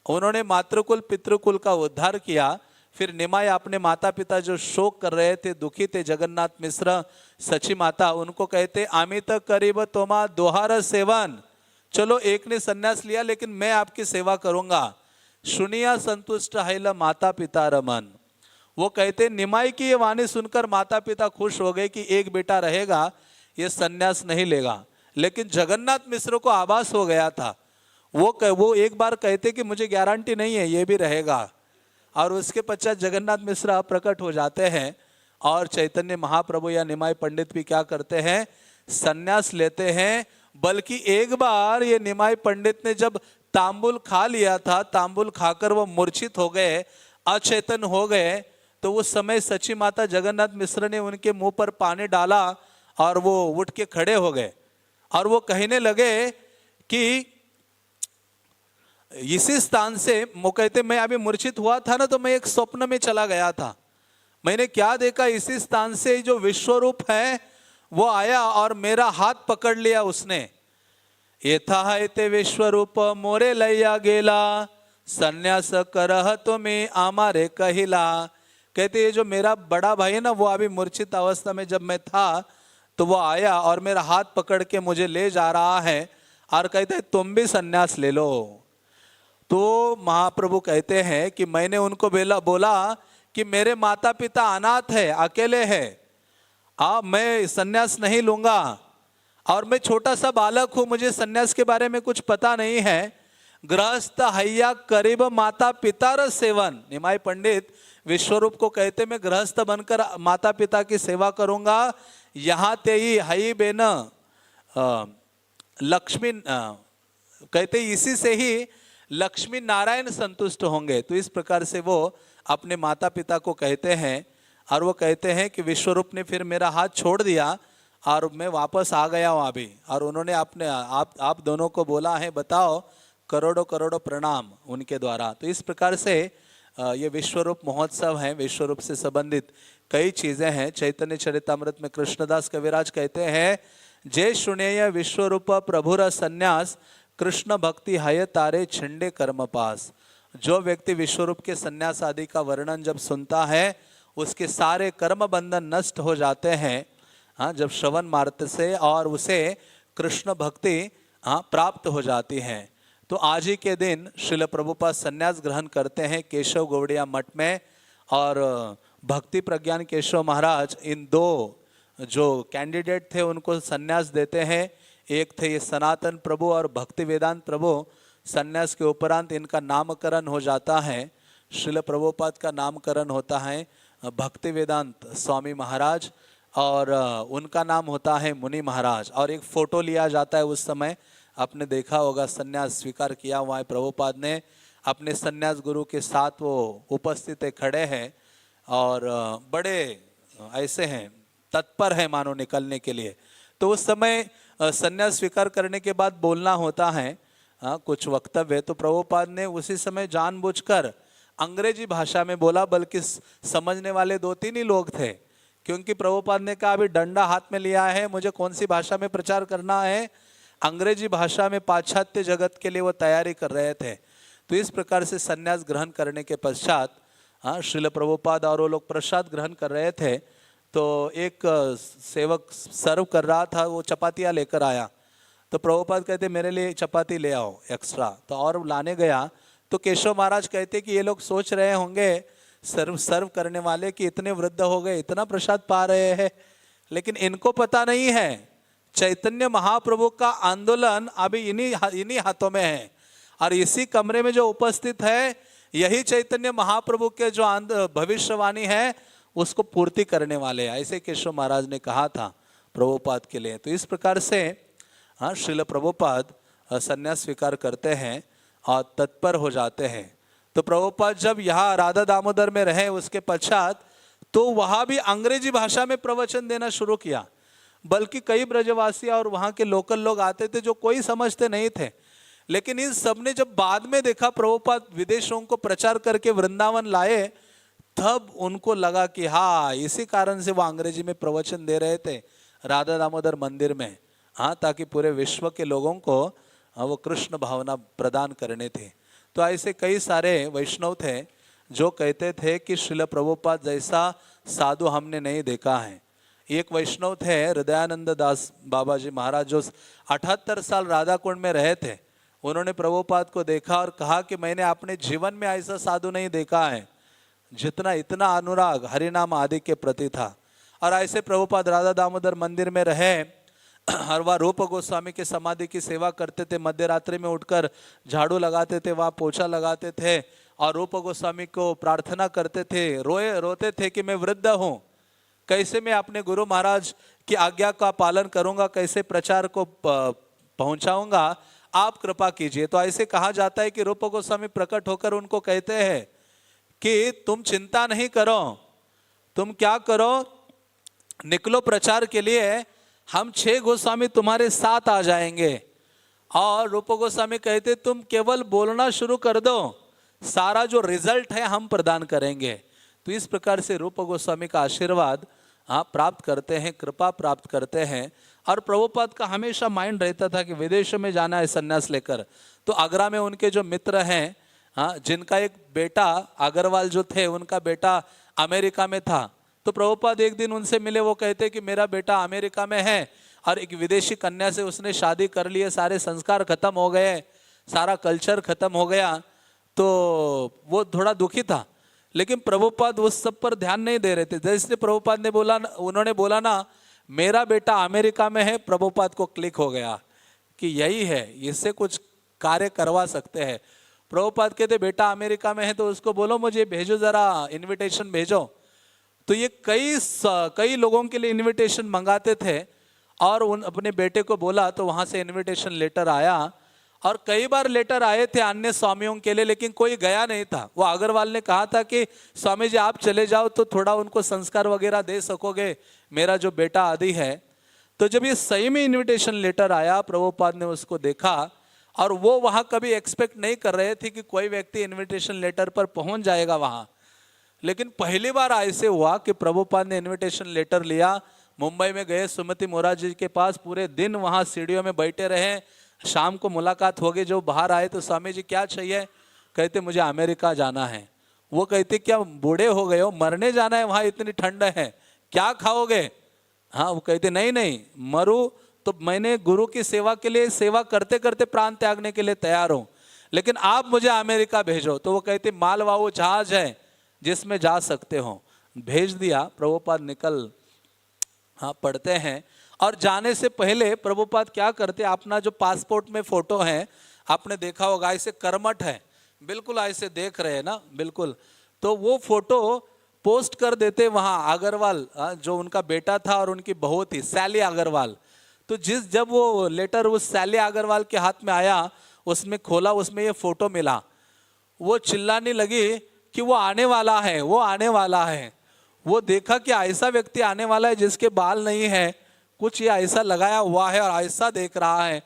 उन्होंने मातृकुल पितृकुल का उद्धार किया। फिर निमाई अपने माता पिता जो शोक कर रहे थे, दुखी थे, जगन्नाथ मिश्र सची माता, उनको कहते अमित करीब तोमा दोहार सेवन, चलो एक ने संन्यास लिया लेकिन मैं आपकी सेवा करूंगा। सुनिया संतुष्ट हैला माता पिता रमन। वो कहते निमाई की ये वाणी सुनकर माता पिता खुश हो गए कि एक बेटा रहेगा, ये संन्यास नहीं लेगा। लेकिन जगन्नाथ मिश्र को आभास हो गया था, वो एक बार कहते कि मुझे गारंटी नहीं है ये भी रहेगा। और उसके पश्चात जगन्नाथ मिश्र अप्रकट हो जाते हैं और चैतन्य महाप्रभु या निमाई पंडित भी क्या करते हैं, संन्यास लेते हैं। बल्कि एक बार ये निमाई पंडित ने जब तांबुल खा लिया था, तांबुल खाकर वो मूर्छित हो गए, अचेतन हो गए, तो उस समय सची माता जगन्नाथ मिश्र ने उनके मुंह पर पानी डाला और वो उठ के खड़े हो गए और वो कहने लगे कि इसी स्थान से, वो कहते मैं अभी मूर्छित हुआ था ना, तो मैं एक स्वप्न में चला गया था, मैंने क्या देखा, इसी स्थान से जो विश्वरूप है वो आया और मेरा हाथ पकड़ लिया उसने। येथा है ते विश्वरूप मोरे लैया गेला संन्यास करह तुम्हें आमारे कहिला। कहते ये जो मेरा बड़ा भाई है ना, वो अभी मूर्छित अवस्था में जब मैं था तो वो आया और मेरा हाथ पकड़ के मुझे ले जा रहा है और कहते हैं तुम भी संन्यास ले लो। तो महाप्रभु कहते हैं कि मैंने उनको बोला कि मेरे माता पिता अनाथ है, अकेले है, मैं संन्यास नहीं लूंगा और मैं छोटा सा बालक हूं, मुझे संन्यास के बारे में कुछ पता नहीं है। गृहस्थ हैया करीब माता पिता र सेवन। निमाई पंडित विश्वरूप को कहते मैं गृहस्थ बनकर माता पिता की सेवा करूंगा, यहाँ ते ही हई बेन लक्ष्मी, कहते इसी से ही लक्ष्मी नारायण संतुष्ट होंगे। तो इस प्रकार से वो अपने माता पिता को कहते हैं और वो कहते हैं कि विश्वरूप ने फिर मेरा हाथ छोड़ दिया और मैं वापस आ गया हूँ अभी। और उन्होंने अपने आप दोनों को बोला है, बताओ करोड़ों करोड़ों प्रणाम उनके द्वारा। तो इस प्रकार से ये विश्वरूप महोत्सव है, विश्वरूप से संबंधित कई चीज़ें हैं। चैतन्य चरितामृत में कृष्णदास कविराज कहते हैं, जय सुनेय विश्वरूप प्रभुर संन्यास कृष्ण भक्ति हय तारे छिंडे कर्म पास। जो व्यक्ति विश्वरूप के संन्यास आदि का वर्णन जब सुनता है उसके सारे कर्म बंधन नष्ट हो जाते हैं हाँ, जब श्रवण मार्ग से और उसे कृष्ण भक्ति प्राप्त हो जाती है। तो आज ही के दिन श्रील प्रभुपाद संन्यास ग्रहण करते हैं केशव गौड़िया मठ में, और भक्ति प्रज्ञान केशव महाराज इन दो जो कैंडिडेट थे उनको संन्यास देते हैं। एक थे ये सनातन प्रभु और भक्ति वेदांत प्रभु। संन्यास के उपरांत इनका नामकरण हो जाता है, श्रील प्रभुपाद का नामकरण होता है भक्ति वेदांत स्वामी महाराज, और उनका नाम होता है मुनि महाराज। और एक फोटो लिया जाता है, उस समय आपने देखा होगा संन्यास स्वीकार किया हुआ है प्रभुपाद ने, अपने संन्यास गुरु के साथ वो उपस्थित खड़े हैं और बड़े ऐसे हैं, तत्पर है मानो निकलने के लिए। तो उस समय संन्यास स्वीकार करने के बाद बोलना होता है कुछ वक्तव्य, तो प्रभुपाद ने उसी समय जानबूझकर अंग्रेजी भाषा में बोला, बल्कि समझने वाले 2-3 ही लोग थे, क्योंकि प्रभुपाद ने कहा अभी डंडा हाथ में लिया है, मुझे कौन सी भाषा में प्रचार करना है, अंग्रेजी भाषा में पाश्चात्य जगत के लिए वो तैयारी कर रहे थे। तो इस प्रकार से संन्यास ग्रहण करने के पश्चात श्रील प्रभुपाद और वो लोग प्रसाद ग्रहण कर रहे थे, तो एक सेवक सर्व कर रहा था, वो चपातियाँ लेकर आया, तो प्रभुपाद कहते मेरे लिए चपाती ले आओ एक्स्ट्रा, तो और लाने गया तो केशव महाराज कहते कि ये लोग सोच रहे होंगे सर्व करने वाले कि इतने वृद्ध हो गए, इतना प्रसाद पा रहे हैं, लेकिन इनको पता नहीं है चैतन्य महाप्रभु का आंदोलन अभी इन्हीं हाथों में है, और इसी कमरे में जो उपस्थित है यही चैतन्य महाप्रभु के जो भविष्यवाणी है उसको पूर्ति करने वाले हैं, ऐसे केशव महाराज ने कहा था प्रभुपाद के लिए। तो इस प्रकार से श्रील प्रभुपाद संन्यास स्वीकार करते हैं और तत्पर हो जाते हैं। तो प्रभुपाद जब यहाँ राधा दामोदर में रहे उसके पश्चात तो वहाँ भी अंग्रेजी भाषा में प्रवचन देना शुरू किया, बल्कि कई ब्रजवासी और वहाँ के लोकल लोग आते थे जो कोई समझते नहीं थे, लेकिन इन सब ने जब बाद में देखा प्रभुपाद विदेशों को प्रचार करके वृंदावन लाए, तब उनको लगा कि हाँ इसी कारण से वो अंग्रेजी में प्रवचन दे रहे थे राधा दामोदर मंदिर में, हाँ, ताकि पूरे विश्व के लोगों को वो कृष्ण भावना प्रदान करने थे। तो ऐसे कई सारे वैष्णव थे जो कहते थे कि श्रील प्रभुपाद जैसा साधु हमने नहीं देखा है। एक वैष्णव थे हृदयानंद दास बाबा जी महाराज, जो 78 साल राधा कुंड में रहे थे, उन्होंने प्रभुपाद को देखा और कहा कि मैंने अपने जीवन में ऐसा साधु नहीं देखा है जितना इतना अनुराग हरिनाम आदि के प्रति था। और ऐसे प्रभुपाद राधा दामोदर मंदिर में रहे और वह रूप गोस्वामी के समाधि की सेवा करते थे, मध्य रात्रि में उठकर झाड़ू लगाते थे, वहाँ पोछा लगाते थे और रूप गोस्वामी को प्रार्थना करते थे, रोते थे कि मैं वृद्ध हूँ, कैसे मैं अपने गुरु महाराज की आज्ञा का पालन करूँगा, कैसे प्रचार को पहुँचाऊँगा, आप कृपा कीजिए। तो ऐसे कहा जाता है कि रूप गोस्वामी प्रकट होकर उनको कहते हैं कि तुम चिंता नहीं करो, तुम क्या करो, निकलो प्रचार के लिए, हम 6 गोस्वामी तुम्हारे साथ आ जाएंगे। और रूप गोस्वामी कहते तुम केवल बोलना शुरू कर दो, सारा जो रिजल्ट है हम प्रदान करेंगे। तो इस प्रकार से रूप गोस्वामी का आशीर्वाद प्राप्त करते हैं, कृपा प्राप्त करते हैं। और प्रभुपाद का हमेशा माइंड रहता था कि विदेशों में जाना है संन्यास लेकर। तो आगरा में उनके जो मित्र हैं, जिनका एक बेटा अग्रवाल जो थे उनका बेटा अमेरिका में था, तो प्रभुपाद एक दिन उनसे मिले, वो कहते कि मेरा बेटा अमेरिका में है और एक विदेशी कन्या से उसने शादी कर ली है, सारे संस्कार खत्म हो गए, सारा कल्चर खत्म हो गया। तो वो थोड़ा दुखी था, लेकिन प्रभुपाद उस सब पर ध्यान नहीं दे रहे थे। जैसे प्रभुपाद ने बोला, उन्होंने बोला ना मेरा बेटा अमेरिका में है, प्रभुपाद को क्लिक हो गया कि यही है, इससे कुछ कार्य करवा सकते हैं। प्रभुपाद कहते बेटा अमेरिका में है तो उसको बोलो मुझे भेजो, जरा इनविटेशन भेजो। तो ये कई लोगों के लिए इनविटेशन मंगाते थे और उन अपने बेटे को बोला तो वहाँ से इनविटेशन लेटर आया। और कई बार लेटर आए थे अन्य स्वामियों के लिए, लेकिन कोई गया नहीं था। वो अग्रवाल ने कहा था कि स्वामी जी आप चले जाओ तो थोड़ा उनको संस्कार वगैरह दे सकोगे, मेरा जो बेटा आदि है। तो जब ये सही में इनविटेशन लेटर आया, प्रभुपाद ने उसको देखा और वो वहाँ कभी एक्सपेक्ट नहीं कर रहे थे कि कोई व्यक्ति इनविटेशन लेटर पर पहुँच जाएगा वहाँ। लेकिन पहली बार ऐसे हुआ कि प्रभुपाद ने इनविटेशन लेटर लिया, मुंबई में गए सुमति मोरारजी के पास, पूरे दिन वहाँ सीढ़ियों में बैठे रहे, शाम को मुलाकात हो गई। जो बाहर आए तो स्वामी जी क्या चाहिए, कहते मुझे अमेरिका जाना है। वो कहते क्या बूढ़े हो गए हो, मरने जाना है, वहाँ इतनी ठंड है, क्या खाओगे, हाँ, वो कहते नहीं नहीं, मरूं तो मैंने गुरु की सेवा के लिए, सेवा करते करते प्राण त्यागने के लिए तैयार हूं, लेकिन आप मुझे अमेरिका भेजो। तो वो कहते मालवाहू जहाज है जिसमें जा सकते हो। भेज दिया। प्रभुपाद निकल, हाँ, पढ़ते हैं। और जाने से पहले प्रभुपाद क्या करते, अपना जो पासपोर्ट में फोटो है आपने देखा होगा, ऐसे कर्मठ है, बिल्कुल ऐसे देख रहे हैं ना, बिल्कुल। तो वो फोटो पोस्ट कर देते वहाँ अग्रवाल, जो उनका बेटा था और उनकी बहू थी सैली अग्रवाल। तो जब वो लेटर उस सैली अग्रवाल के हाथ में आया, उसमें खोला, उसमें ये फोटो मिला। वो चिल्लाने लगी कि वो आने वाला है, वो आने वाला है। वो देखा कि ऐसा व्यक्ति आने वाला है जिसके बाल नहीं है, कुछ ये ऐसा लगाया हुआ है और ऐसा देख रहा है।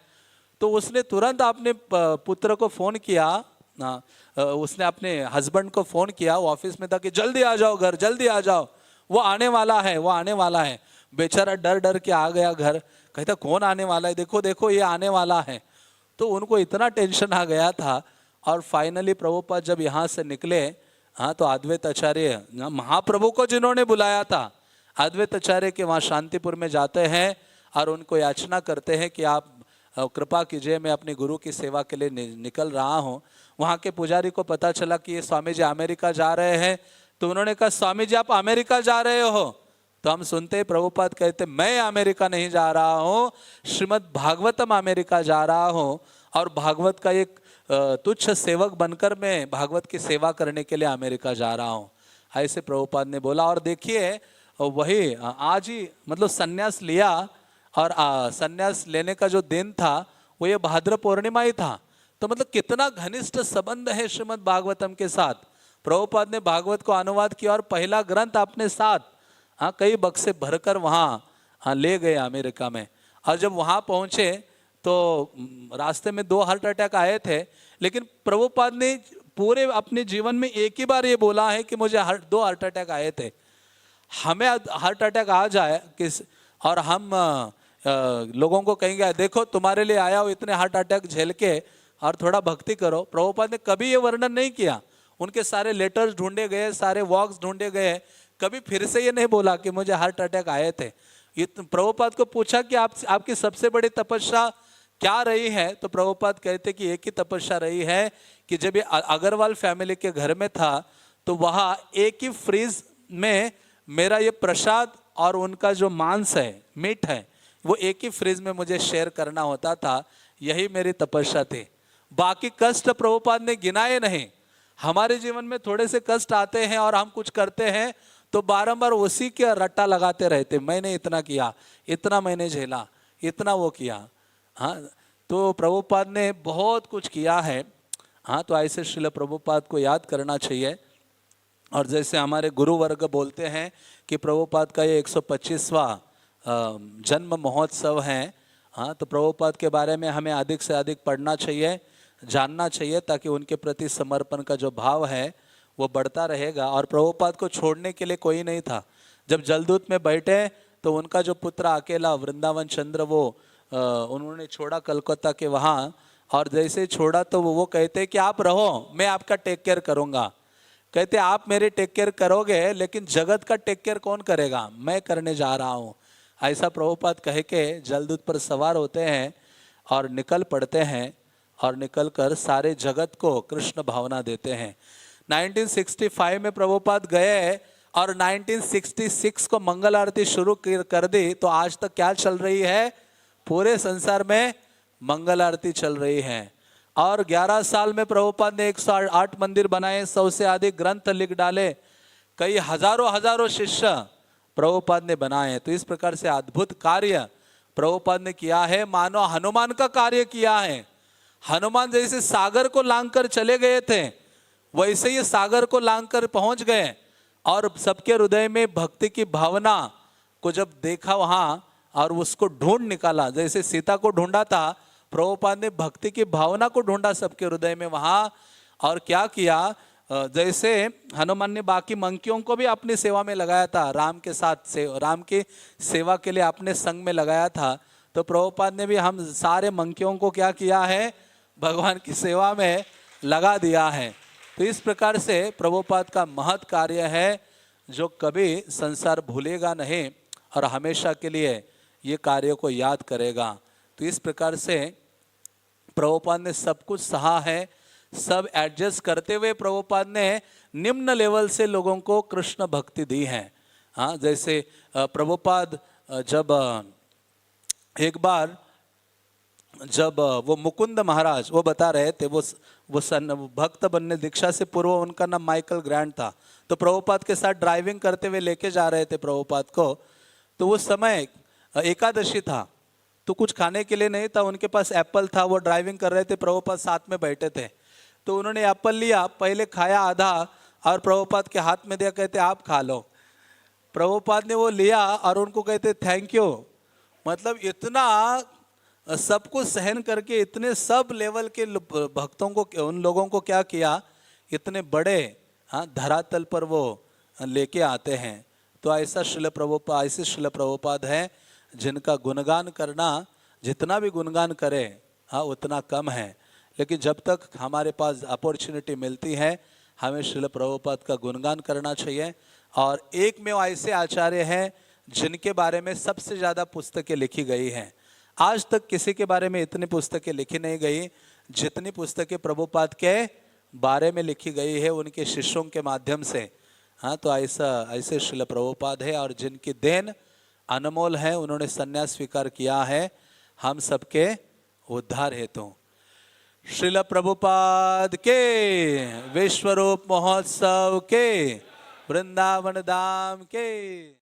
तो उसने तुरंत अपने पुत्र को फोन किया, उसने अपने हस्बैंड को फोन किया, वो ऑफिस में था, कि जल्दी आ जाओ घर, जल्दी आ जाओ, वो आने वाला है, वो आने वाला है। बेचारा डर डर के आ गया घर। कहता कौन आने वाला है, देखो देखो ये आने वाला है। तो उनको इतना टेंशन आ गया था। और फाइनली प्रभुपाद जब यहाँ से निकले, हाँ, तो अद्वैत आचार्य महाप्रभु को जिन्होंने बुलाया था, अद्वैत आचार्य के वहाँ शांतिपुर में जाते हैं और उनको याचना करते हैं कि आप कृपा कीजिए, मैं अपने गुरु की सेवा के लिए निकल रहा हूँ। वहाँ के पुजारी को पता चला कि ये स्वामी जी अमेरिका जा रहे हैं। तो उन्होंने कहा स्वामी जी आप अमेरिका जा रहे हो? तो हम सुनते ही प्रभुपाद कहते मैं अमेरिका नहीं जा रहा हूँ, श्रीमद् भागवतम अमेरिका जा रहा हूँ, और भागवत का एक तुच्छ सेवक बनकर मैं भागवत की सेवा करने के लिए अमेरिका जा रहा हूँ, ऐसे प्रभुपाद ने बोला। और देखिए वही आज ही मतलब संन्यास लिया, और संन्यास लेने का जो दिन था वो ये भाद्र पूर्णिमा ही था। तो मतलब कितना घनिष्ठ संबंध है श्रीमद् भागवतम के साथ। प्रभुपाद ने भागवत को अनुवाद किया और पहला ग्रंथ अपने साथ, हाँ, कई बक्से भरकर वहाँ, हाँ, ले गए अमेरिका में। और जब वहाँ पहुँचे तो रास्ते में 2 हार्ट अटैक आए थे, लेकिन प्रभुपाद ने पूरे अपने जीवन में एक ही बार ये बोला है कि मुझे 2 हार्ट अटैक आए थे। हमें हार्ट अटैक आ जाए किस, और हम लोगों को कहेंगे देखो तुम्हारे लिए आया हो इतने हार्ट अटैक झेल के, और थोड़ा भक्ति करो। प्रभुपाद ने कभी ये वर्णन नहीं किया। उनके सारे लेटर्स ढूंढे गए, सारे वॉक्स ढूंढे गए, कभी फिर से ये नहीं बोला कि मुझे हार्ट अटैक आए थे। प्रभुपाद को पूछा कि आपकी सबसे बड़ी तपस्या क्या रही है? तो प्रभुपाद कहते कि एक ही तपस्या रही है कि जब ये अग्रवाल फैमिली के घर में था तो वहाँ एक ही फ्रीज में मेरा ये प्रसाद और उनका जो मांस है, मीट है, वो एक ही फ्रिज में मुझे शेयर करना होता था। यही मेरी तपस्या थी। बाकी कष्ट प्रभुपाद ने गिनाए नहीं। हमारे जीवन में थोड़े से कष्ट आते हैं और हम कुछ करते हैं तो बारंबार उसी के रट्टा लगाते रहते, मैंने इतना किया, इतना मैंने झेला, इतना वो किया। हाँ, तो प्रभुपाद ने बहुत कुछ किया है। हाँ, तो ऐसे श्रील प्रभुपाद को याद करना चाहिए। और जैसे हमारे गुरु वर्ग बोलते हैं कि प्रभुपाद का ये 125वां जन्म महोत्सव है। हाँ, तो प्रभुपाद के बारे में हमें अधिक से अधिक पढ़ना चाहिए, जानना चाहिए, ताकि उनके प्रति समर्पण का जो भाव है वो बढ़ता रहेगा। और प्रभुपाद को छोड़ने के लिए कोई नहीं था। जब जलदूत में बैठे तो उनका जो पुत्र अकेला वृंदावन चंद्र, वो उन्होंने छोड़ा कलकत्ता के वहाँ। और जैसे छोड़ा तो वो कहते कि आप रहो, मैं आपका टेक केयर करूँगा। कहते आप मेरे टेक केयर करोगे, लेकिन जगत का टेक केयर कौन करेगा? मैं करने जा रहा हूँ। ऐसा प्रभुपाद कह के जलदूत पर सवार होते हैं और निकल पड़ते हैं, और निकलकर सारे जगत को कृष्ण भावना देते हैं। 1965 में प्रभुपाद गए और 1966 को मंगल आरती शुरू कर दी। तो आज तक क्या चल रही है? पूरे संसार में मंगल आरती चल रही है। और 11 साल में प्रभुपाद ने 108 मंदिर बनाए, 100 से अधिक ग्रंथ लिख डाले, कई हजारों शिष्य प्रभुपाद ने बनाए। तो इस प्रकार से अद्भुत कार्य प्रभुपाद ने किया है। मानो हनुमान का कार्य किया है। हनुमान जैसे सागर को लांघकर चले गए थे, वैसे ही सागर को लांघकर पहुंच गए, और सबके हृदय में भक्ति की भावना को जब देखा वहाँ और उसको ढूंढ निकाला, जैसे सीता को ढूंढा था, प्रभुपाद ने भक्ति की भावना को ढूंढा सबके हृदय में वहाँ। और क्या किया, जैसे हनुमान ने बाकी मंकियों को भी अपनी सेवा में लगाया था, राम के साथ से राम की सेवा के लिए अपने संग में लगाया था, तो प्रभुपाद ने भी हम सारे मंकियों को क्या किया है? भगवान की सेवा में लगा दिया है। तो इस प्रकार से प्रभुपाद का महत् कार्य है जो कभी संसार भूलेगा नहीं। और हमेशा के लिए ये कार्य को याद करेगा। तो इस प्रकार से प्रभुपाद ने सब कुछ सहा है, सब एडजस्ट करते हुए प्रभुपाद ने निम्न लेवल से लोगों को कृष्ण भक्ति दी है। हाँ, जैसे प्रभुपाद जब एक बार जब वो मुकुंद महाराज वो बता रहे थे, वो भक्त बनने दीक्षा से पूर्व उनका नाम माइकल ग्रैंड था, तो प्रभुपाद के साथ ड्राइविंग करते हुए लेके जा रहे थे प्रभुपाद को। तो उस समय एकादशी था, तो कुछ खाने के लिए नहीं था, उनके पास एप्पल था, वो ड्राइविंग कर रहे थे, प्रभुपाद साथ में बैठे थे। तो उन्होंने एप्पल लिया, पहले खाया आधा और प्रभुपाद के हाथ में दिया, कहते आप खा लो। प्रभुपाद ने वो लिया और उनको कहते थैंक यू। मतलब इतना सब कुछ सहन करके इतने सब लेवल के भक्तों को, उन लोगों को क्या किया, इतने बड़े धरातल पर वो लेके आते हैं। तो ऐसा श्रील प्रभुपाद, ऐसे श्रील प्रभुपाद है जिनका गुणगान करना, जितना भी गुणगान करे उतना कम है। लेकिन जब तक हमारे पास अपॉर्चुनिटी मिलती है हमें श्रील प्रभुपाद का गुणगान करना चाहिए। और एक में वो ऐसे आचार्य हैं जिनके बारे में सबसे ज़्यादा पुस्तकें लिखी गई हैं। आज तक किसी के बारे में इतनी पुस्तकें लिखी नहीं गई जितनी पुस्तकें प्रभुपाद के बारे में लिखी गई है उनके शिष्यों के माध्यम से। हाँ, तो ऐसे श्रील प्रभुपाद है और जिनकी देन अनमोल है, उन्होंने संन्यास स्वीकार किया है हम सबके उद्धार हेतु। श्रील प्रभुपाद के विश्वरूप महोत्सव के, वृंदावन धाम के।